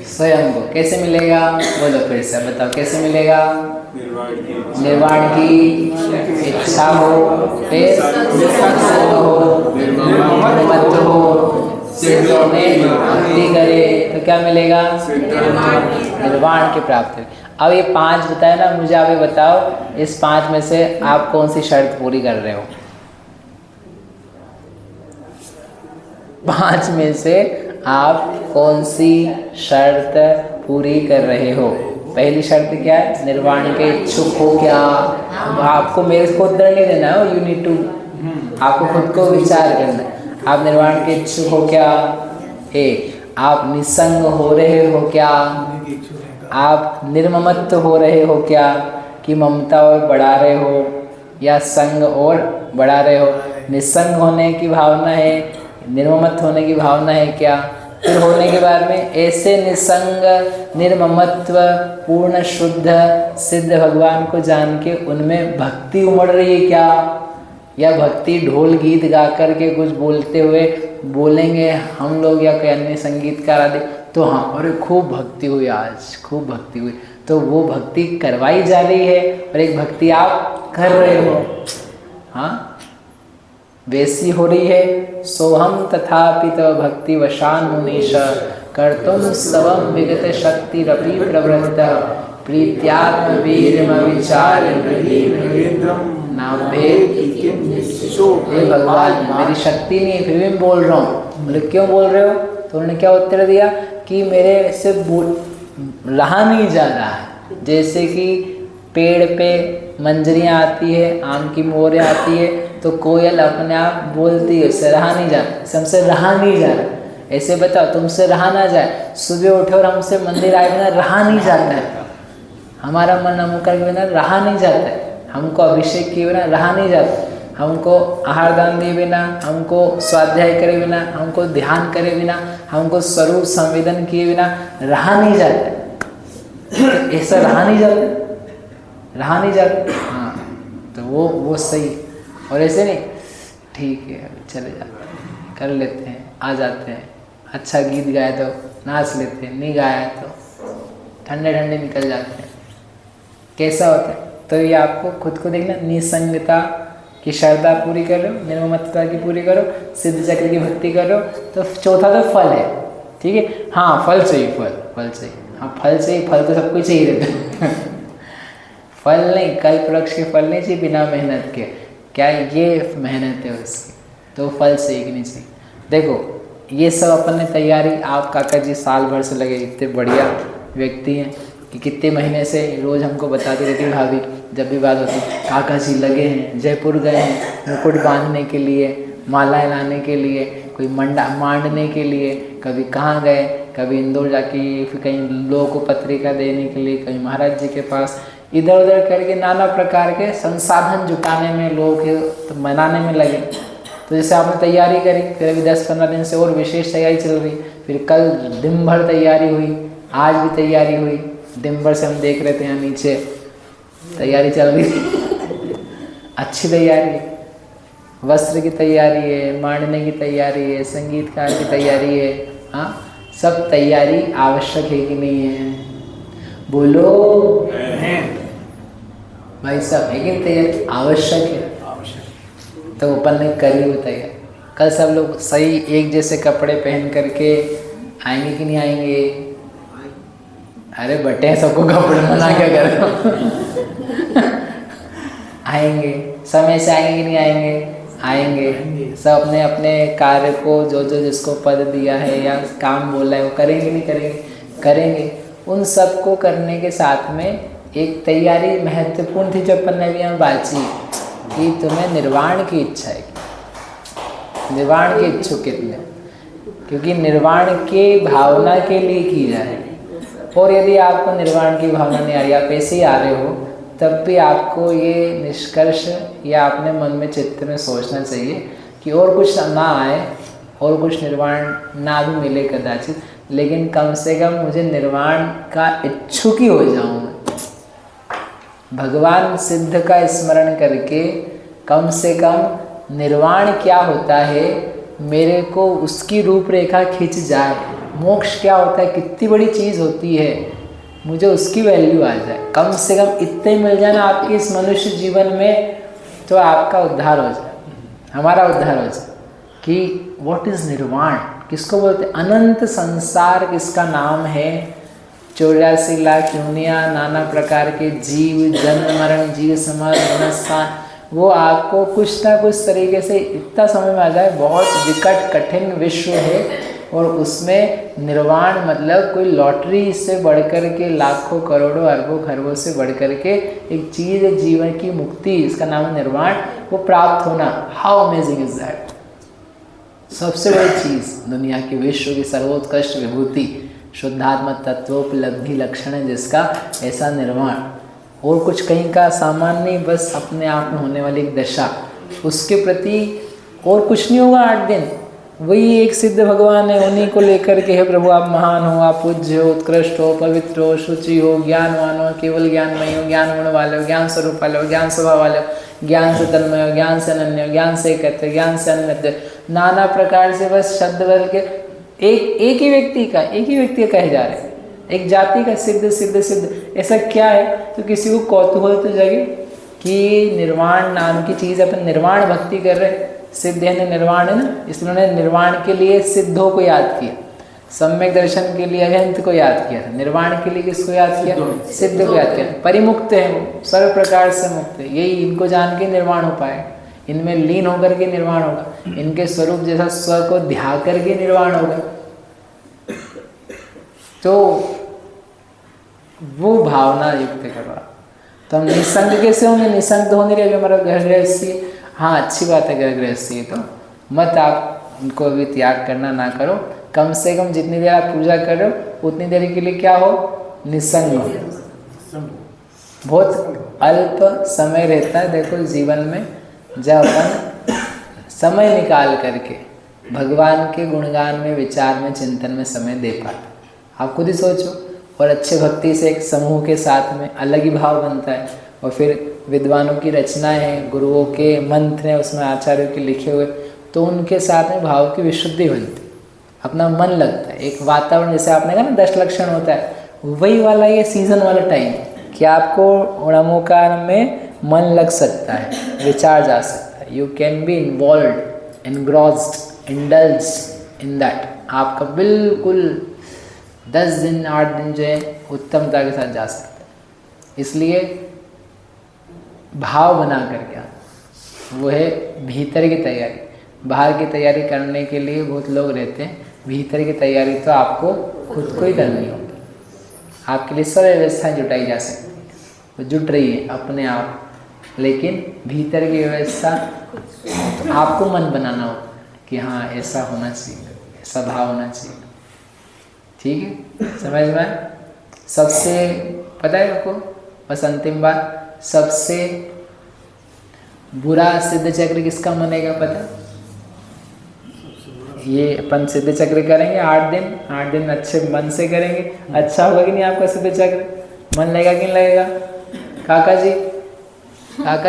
स्वयं को। कैसे मिलेगा? बोलो फिर से, बताओ कैसे मिलेगा? निर्वाण की इच्छा हो, फिर हो, निर्ममत्व हो, सिद्धों में भक्ति करे तो क्या मिलेगा? निर्वाण की प्राप्ति। अब ये 5 बताए ना, मुझे आप ये बताओ, इस 5 में से आप कौन सी शर्त पूरी कर रहे हो? 5 में से आप कौन सी शर्त पूरी कर रहे हो? पहली शर्त क्या है? निर्वाण के इच्छुक हो क्या? आपको मेरे को उत्तर नहीं देना है, यू नीड टू, आपको खुद को विचार करना है। आप निर्वाण के इच्छुक हो क्या? एक, आप निसंग हो रहे हो क्या? आप निर्ममत्व हो रहे हो क्या, कि ममता और बढ़ा रहे हो, या संग और बढ़ा रहे हो? निसंग होने की भावना है, निर्ममत्व होने की भावना है क्या? फिर होने के बाद में ऐसे निसंग निर्ममत्व पूर्ण शुद्ध सिद्ध भगवान को जान के उनमें भक्ति उमड़ रही है क्या? या भक्ति ढोल गीत गा कर के कुछ बोलते हुए बोलेंगे हम लोग, या कोई अन्य संगीतकार आदि, तो हाँ अरे खूब भक्ति हुई, आज खूब भक्ति हुई, तो वो भक्ति करवाई जा रही है और एक भक्ति आप कर रहे हो, हाँ वैसी हो रही है। सोहम तथापि तव भक्ति वशान मुनीश कर्तुम सबम विगत शक्ति रपि प्रवृत्त प्रीत्यात्म वीरम विचार हे भगवान मेरी शक्ति नहीं है फिर भी मैं बोल रहा हूँ। बोले क्यों बोल रहे हो? तो उन्होंने क्या उत्तर दिया कि मेरे से रहा नहीं जा रहा है। जैसे कि पेड़ पे मंजरियाँ आती है, आम की मोरें आती है, तो कोयल अपने आप बोलती है, उससे रहा नहीं जा रहा, हमसे रहा नहीं जा रहा। ऐसे बताओ तुमसे रहा ना जाए, सुबह उठे और हमसे मंदिर आए बिना रहा नहीं जाता है, हमारा मन अमुकर के बिना रहा नहीं जाता है, हमको अभिषेक किए बिना रहा नहीं जाता, हमको आहार दान दिए बिना, हमको स्वाध्याय करे बिना, हमको ध्यान करे बिना, हमको स्वरूप संवेदन किए बिना रहा नहीं जाता। ऐसा रहा नहीं जाता, रहा नहीं जाता, हाँ तो वो सही। और ऐसे नहीं ठीक है चले जाते हैं, कर लेते हैं, आ जाते हैं, अच्छा गीत गाए तो नाच लेते हैं, नहीं गाया तो ठंडे ठंडे निकल जाते हैं। कैसा होता है? तो ये आपको खुद को देखना, निसंगता की श्रद्धा पूरी करो, निर्ममत्ता की पूरी करो, सिद्ध चक्र की भक्ति करो, तो चौथा तो फल है। ठीक है, हाँ फल चाहिए, फल चाहिए, हाँ फल चाहिए, फल तो सबको चाहिए रहता है। फल नहीं, कल्प वृक्ष के फल नहीं चाहिए बिना मेहनत के, क्या ये मेहनत है उसकी, तो फल चाहिए कि नहीं चाहिए। देखो ये सब अपन ने तैयारी, आप काका जी साल भर से लगे, इतने बढ़िया व्यक्ति हैं कि कितने महीने से रोज़ हमको बताती रहती भाभी, जब भी बात होती काका जी लगे हैं, जयपुर गए हैं मुकुट बांधने के लिए, मालाएं लाने के लिए, कोई मंडा मांडने के लिए, कभी कहाँ गए, कभी इंदौर जाके, फिर कहीं लोगों को पत्रिका देने के लिए, कहीं महाराज जी के पास, इधर उधर करके नाना प्रकार के संसाधन जुटाने में, लोगों के तो मनाने में लगे। तो जैसे आपने तैयारी करी, फिर अभी 10-15 दिन से और विशेष तैयारी चल रही, फिर कल दिन भर तैयारी हुई, आज भी तैयारी हुई, दिन भर से हम देख रहे थे यहाँ नीचे तैयारी चल रही थी। अच्छी तैयारी है, वस्त्र की तैयारी है, मांडने की तैयारी है, संगीतकार की तैयारी है, हाँ सब तैयारी आवश्यक है कि नहीं है? बोलो भाई साहब, है कि तैयारी आवश्यक है? तो अपन ने करी वो तैयारी। कल सब लोग सही एक जैसे कपड़े पहन करके आएंगे कि नहीं आएंगे? अरे बटे सबको कपड़े मना क्या करो। आएंगे, समय से आएंगे कि नहीं आएंगे? आएंगे। सब अपने अपने कार्य को जो जिसको पद दिया है या काम बोला है वो करेंगे नहीं करेंगे? करेंगे। उन सब को करने के साथ में एक तैयारी महत्वपूर्ण थी जो अपन ने भी यहाँ बाची कि तुम्हें निर्वाण की इच्छा है, निर्वाण के इच्छुक कितने, क्योंकि निर्वाण के भावना के लिए की जा रही है। और यदि आपको निर्वाण की भावना नहीं आ रही, आप ऐसे ही आ रहे हो, तब भी आपको ये निष्कर्ष या अपने मन में चित्त में सोचना चाहिए कि और कुछ ना आए और कुछ निर्वाण ना भी मिले कदाचित, लेकिन कम से कम मुझे निर्वाण का इच्छुक ही हो जाऊँ मैं। भगवान सिद्ध का स्मरण करके कम से कम निर्वाण क्या होता है मेरे को उसकी रूपरेखा खिंच जाए। मोक्ष क्या होता है, कितनी बड़ी चीज़ होती है, मुझे उसकी वैल्यू आ जाए। कम से कम इतने मिल जाए ना आपके इस मनुष्य जीवन में, तो आपका उद्धार हो जाए, हमारा उद्धार हो जाए। कि व्हाट इज़ निर्वाण, किसको बोलते हैं? अनंत संसार किसका नाम है? 84 लाख योनियाँ, नाना प्रकार के जीव, जन्म मरण, जीव समाज, गुणस्थान, वो आपको कुछ ना कुछ तरीके से इतना समझ में आ जाए। बहुत विकट कठिन विश्व है और उसमें निर्वाण मतलब कोई लॉटरी से बढ़कर के लाखों करोड़ों अरबों खरबों से बढ़कर के एक चीज़ है, जीवन की मुक्ति, इसका नाम है निर्वाण, वो प्राप्त होना। How amazing is that. सबसे बड़ी चीज़ दुनिया की, विश्व की सर्वोत्कृष्ट विभूति, शुद्धात्म तत्वोपलब्धि लक्षण है जिसका, ऐसा निर्वाण। और कुछ कहीं का सामान्य नहीं, बस अपने आप में होने वाली एक दशा, उसके प्रति और कुछ नहीं होगा 8 दिन। वही एक सिद्ध भगवान है, उन्हीं को लेकर के, हे प्रभु आप महान हो, आप पूज्य हो, उत्कृष्ट हो, पवित्र हो, शुचि हो, ज्ञानवान हो, केवल ज्ञानमय हो, ज्ञान गुण वाले हो, ज्ञान स्वरूप वाले हो, ज्ञान स्वभाव वाले हो, ज्ञान से तन्मय हो, ज्ञान से अनन्य हो, ज्ञान से एकत्र, ज्ञान से अन्य, नाना प्रकार से बस शब्द बदल के एक ही व्यक्ति का कहे जा रहे हैं, एक जाति का सिद्ध सिद्ध सिद्ध। ऐसा क्या है? तो किसी को कौतूहल तो जगे कि निर्वाण नाम की चीज़, अपन निर्वाण भक्ति कर रहे हैं, सिद्ध है निर्वाण है ना, इसलिए उन्होंने निर्वाण के लिए सिद्धों को याद किया, सम्यक दर्शन के लिए अहंत को याद किया, निर्वाण के लिए किसको याद किया? सिद्ध को याद किया। परिमुक्त है वो, सर्व प्रकार से मुक्त है, यही इनको जान के निर्वाण हो पाए, इनमें लीन होकर के निर्वाण होगा, इनके स्वरूप जैसा स्व को ध्या करके निर्वाण होगा। तो वो भावना युक्त करवा। तो हम निसंग कैसे होंगे? निसंग तो होंगे अभी हमारा घर गृहस्थी, हाँ अच्छी बात है घर गृहस्थी, तो मत आप उनको भी त्याग करना ना करो। कम से कम जितनी देर आप पूजा कर रहे हो उतनी देर के लिए क्या हो? निसंग हो। बहुत अल्प समय रहता है देखो जीवन में, जब अपन समय निकाल करके भगवान के गुणगान में, विचार में, चिंतन में समय दे पाते। आप खुद ही सोचो। और अच्छे भक्ति से एक समूह के साथ में अलग ही भाव बनता है। और फिर विद्वानों की रचनाएं हैं, गुरुओं के मंत्र हैं, उसमें आचार्यों के लिखे हुए, तो उनके साथ में भाव की विशुद्धि बनती, अपना मन लगता है। एक वातावरण, जैसे आपने कहा ना 10 लक्षण होता है, वही वाला ये सीजन वाला टाइम कि आपको उड़मोकार में मन लग सकता है, विचार जा सकता है। You can be involve, engrossed, indulged in that. आपका बिल्कुल 10 दिन 8 दिन जो है उत्तमता के साथ जा सकता है। इसलिए भाव बना करके वो है भीतर की तैयारी। बाहर की तैयारी करने के लिए बहुत लोग रहते हैं, भीतर की तैयारी तो आपको खुद को ही करनी होगी। आपके लिए सब व्यवस्थाएं जुटाई जा सकती हैं, वो जुट रही है अपने आप, लेकिन भीतर की व्यवस्था तो आपको मन बनाना होगा कि हाँ ऐसा होना चाहिए, ऐसा भाव होना चाहिए। ठीक है, समझ में आया? सबसे पता है आपको, बस अंतिम बात, सबसे बुरा सिद्ध चक्र किसका मनेगा पता? ये अपन सिद्ध चक्र करेंगे 8 दिन अच्छे मन से करेंगे। अच्छा होगा कि नहीं आपका सिद्ध चक्र? मन लगेगा कि नहीं लगेगा? काका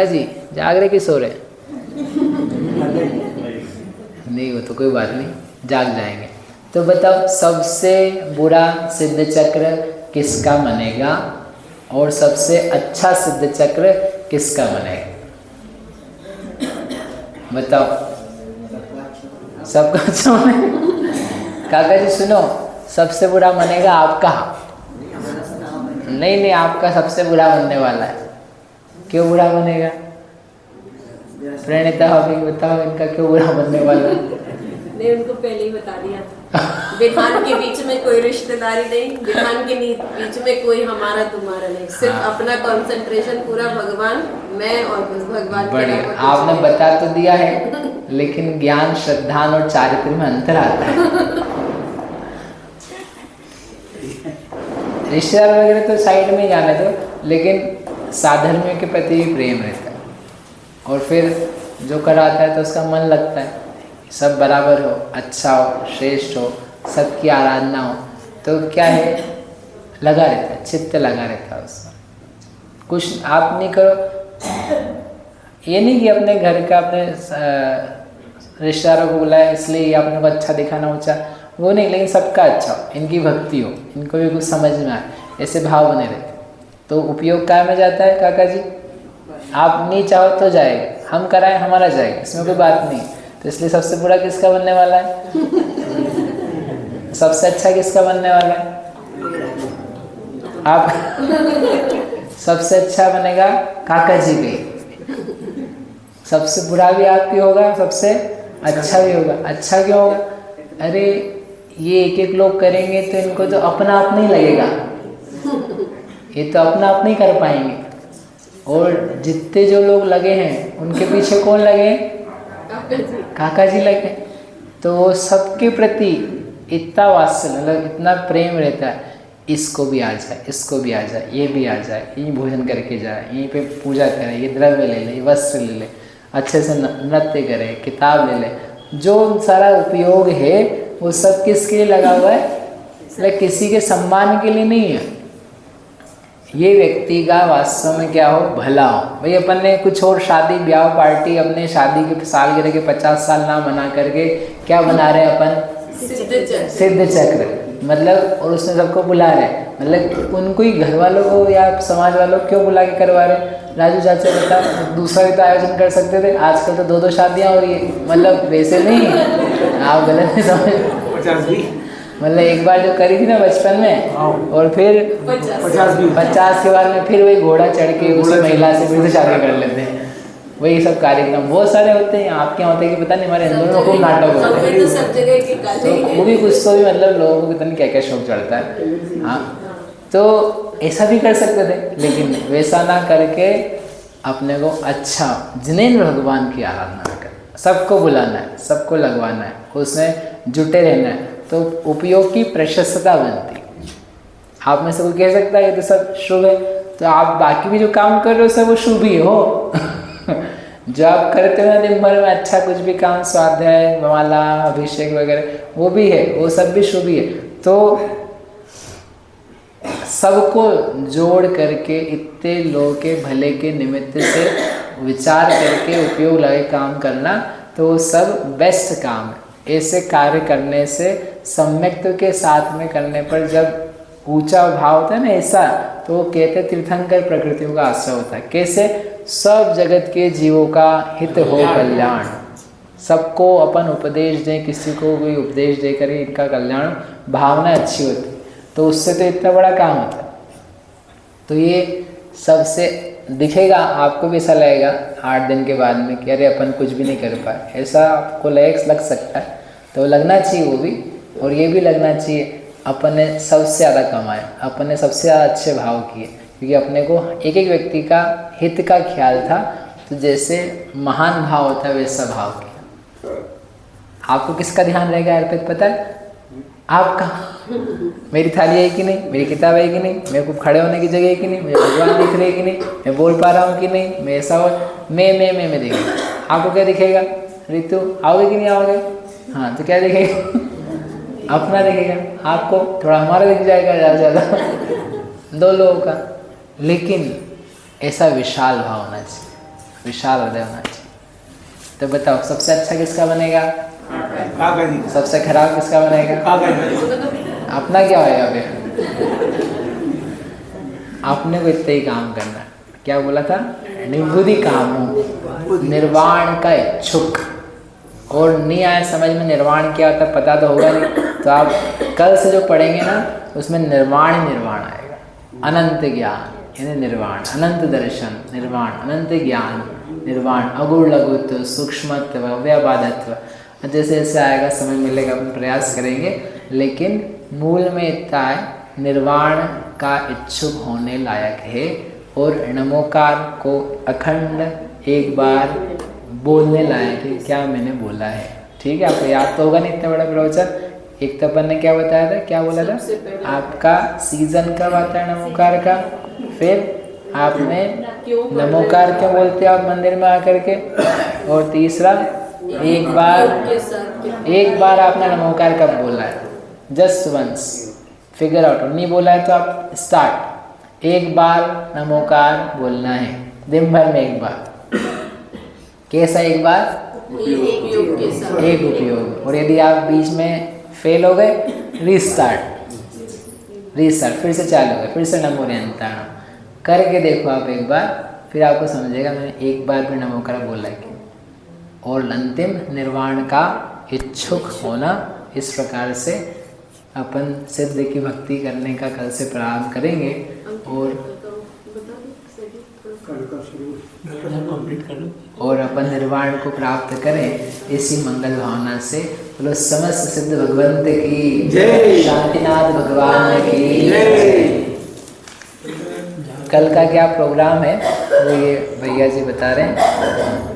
जी जाग रहे कि सो रहे? नहीं, वो तो कोई बात नहीं, जाग जाएंगे। तो बताओ सबसे बुरा सिद्ध चक्र किसका मनेगा और सबसे अच्छा सिद्ध चक्र किसका मनेगा? बताओ। सबका अच्छा मनेगा। काका जी सुनो, सबसे बुरा मनेगा आपका। नहीं, आपका सबसे बुरा बनने वाला है। क्यों बुरा बनेगा? प्रणीता भाभी बताओ, इनका क्यों बुरा बनने वाला है? नहीं, उनको पहले ही बता दिया था। विधान के बीच में कोई रिश्तेदारी नहीं, विधान के बीच में कोई हमारा तुम्हारा नहीं, सिर्फ अपना कंसंट्रेशन पूरा भगवान, मैं और बस भगवान। बढ़िया, आपने बता तो दिया है, लेकिन ज्ञान, श्रद्धा और चारित्र में अंतर आता है। रिश्तेदार वगैरह तो साइड में जाने दो, लेकिन साधर्म्य के प्रति भी प्रेम रहता है, और फिर जो कराता है तो उसका मन लगता है, सब बराबर हो, अच्छा हो, श्रेष्ठ हो, सबकी आराधना हो, तो क्या है, लगा रहता है, चित्त लगा रहता है उसका। कुछ आप नहीं करो, ये नहीं कि अपने घर का अपने रिश्तेदारों को बुलाया इसलिए अपने को अच्छा दिखाना ऊँचा, वो नहीं, लेकिन सबका अच्छा हो, इनकी भक्ति हो, इनको भी कुछ समझ में आए, ऐसे भाव बने रहते, तो उपयोग काय में जाता है काका जी? आप नहीं चाहो तो जाएगा, हम कराएं हमारा जाएगा, इसमें कोई बात नहीं। तो इसलिए सबसे बुरा किसका बनने वाला है? सबसे अच्छा किसका बनने वाला है? आप सबसे अच्छा बनेगा काका जी के, सबसे बुरा भी आपकी होगा, सबसे अच्छा भी होगा। अच्छा क्यों होगा? अरे ये एक एक लोग करेंगे तो इनको तो अपना आप नहीं लगेगा, ये तो अपना आप नहीं कर पाएंगे, और जितने जो लोग लगे हैं उनके पीछे कौन लगे? काका जी लगे। तो वो सबके प्रति इतना वात्सल्य, मतलब इतना प्रेम रहता है, इसको भी आ जाए, इसको भी आ जाए, ये भी आ जाए, यहीं भोजन करके जाए, यहीं पे पूजा करे, ये द्रव्य ले ले, ये वस्त्र ले ले, अच्छे से नृत्य करे, किताब ले ले, जो सारा उपयोग है वो सब किसके लिए लगा हुआ है? मतलब किसी के सम्मान के लिए नहीं है, ये व्यक्ति का वास्तव में क्या हो, भला हो। भाई अपन ने कुछ और शादी ब्याह पार्टी अपने शादी के सालगिरह के 50 साल ना मना करके क्या बना रहे हैं अपन? सिद्ध चक्र, मतलब, और उसमें सबको बुला रहे हैं, मतलब उनको ही घर वालों को या समाज वालों को क्यों बुला के करवा रहे हैं? राजू चाचा बता, दूसरा भी तो आयोजन कर सकते थे, आजकल तो 2-2 शादियाँ हो रही है, मतलब वैसे नहीं, आप गलत नहीं समझ, मतलब एक बार जो करी थी ना बचपन में, और फिर 50 के बाद में फिर वही घोड़ा चढ़ के उस महिला से फिर से शादी कर लेते हैं, वही सब कार्यक्रम बहुत सारे होते हैं। आपके यहाँ होते हैं कि पता नहीं, हमारे हिंदुओं में खूब नाटक होते हैं, तो वो भी कुछ तो भी मतलब लोगों को पता नहीं क्या क्या शौक चढ़ता है। हाँ, तो ऐसा भी कर सकते थे, लेकिन वैसा ना करके अपने को अच्छा जिनेंद्र भगवान की आराधना कर, सबको बुलाना है, सबको लगवाना है, उसमें जुटे रहना है, तो उपयोग की प्रशस्तता बनती। आप में से कोई कह सकता है ये तो सब शुभ है, तो आप बाकी भी जो काम कर रहे हो सब वो शुभ ही हो। जो आप करते हो ना दिन भर में अच्छा कुछ भी काम, स्वाध्याय, माला, अभिषेक वगैरह, वो भी है, वो सब भी शुभ ही है। तो सबको जोड़ करके इतने लोगों के भले के निमित्त से विचार करके उपयोग लगे काम करना, तो वो सब बेस्ट काम है। ऐसे कार्य करने से सम्यक्त्व के साथ में करने पर जब ऊंचा भाव होता है ना ऐसा, तो वो कहते तीर्थंकर प्रकृतियों का आश्रय होता है। कैसे? सब जगत के जीवों का हित हो कल्याण, सबको अपन उपदेश दें, किसी को कोई उपदेश दे कर इनका कल्याण, भावना अच्छी होती, तो उससे तो इतना बड़ा काम होता है। तो ये सबसे दिखेगा, आपको भी ऐसा लगेगा 8 दिन के बाद में कि अरे अपन कुछ भी नहीं कर पाए, ऐसा आपको लग सकता है। तो लगना चाहिए वो भी, और ये भी लगना चाहिए अपन ने सबसे ज़्यादा कमाया, अपन ने सबसे ज़्यादा अच्छे भाव किए, क्योंकि अपने को एक एक व्यक्ति का हित का ख्याल था। तो जैसे महान भाव होता है वैसा भाव किया। आपको किसका ध्यान रहेगा अर्पित पता है? आपका। मेरी थाली है कि नहीं, मेरी किताब है कि नहीं, मेरे को खड़े होने की जगह है कि नहीं, मुझे भगवान दिख रहे हैं कि नहीं, मैं बोल पा रहा हूँ कि नहीं, मैं ऐसा हो, मैं दिखेगा। आपको क्या दिखेगा? ऋतु आओगे कि नहीं आओगे? हाँ, तो क्या दिखेगा? अपना दिखेगा। आपको थोड़ा हमारा दिख जाएगा ज़्यादा 2 लोगों का। लेकिन ऐसा विशाल भाव होना चाहिए, विशाल हृदय होना चाहिए। तो बताओ सबसे अच्छा किसका बनेगा? सबसे खराब किसका बनेगा? अपना क्या होएगा फिर? आपने को इतना ही काम करना। क्या बोला था? निबुद्धि कामो, निर्वाण का इच्छुक। और नहीं आया समझ में निर्वाण क्या होता पता तो होगा नहीं, तो आप कल से जो पढ़ेंगे ना उसमें निर्वाण ही निर्वाण आएगा। अनंत ज्ञान यानी निर्वाण, अनंत दर्शन निर्वाण, अनंत ज्ञान निर्वाण, अगुण लघुत्व, सूक्ष्मत्व, अव्यबाधत्व, जैसे जैसे आएगा समय मिलेगा अपन प्रयास करेंगे। लेकिन मूल में इतना है निर्वाण का इच्छुक होने लायक है, और नमोकार को अखंड एक बार बोलने लायक है क्या मैंने बोला है। ठीक है, आपको याद तो होगा नहीं इतना बड़ा प्रवचन। एक तो अपन ने क्या बताया था, क्या बोला था? आपका सीजन कब आता है नमोकार का, फिर आपने क्यों बोल रहे नमोकार हैं? क्यों बोलते हो आप मंदिर में आकर के? और तीसरा, एक बार आपने नमोकार कब बोला है? Just once, figure out. नहीं बोला है तो आप स्टार्ट। एक बार नमोकार बोलना है, दिन भर में एक बार। कैसा एक बार? उपयोग के साथ। एक उपयोग। और यदि आप बीच में फेल हो गए, रीस्टार्ट, फिर से चालू हो गए, फिर से नमो निरंतरम करके देखो आप एक बार, फिर आपको समझेगा मैंने एक बार भी नमोकार बोला है। और अंतिम निर्वाण का इच्छुक होना। इस प्रकार से अपन सिद्ध की भक्ति करने का कल से प्रारंभ करेंगे। और अपन निर्वाण को प्राप्त करें इसी मंगल भावना से। बोलो समस्त सिद्ध भगवंत की जय। शांतिनाथ भगवान की जय। कल का क्या प्रोग्राम है वो ये भैया जी बता रहे हैं।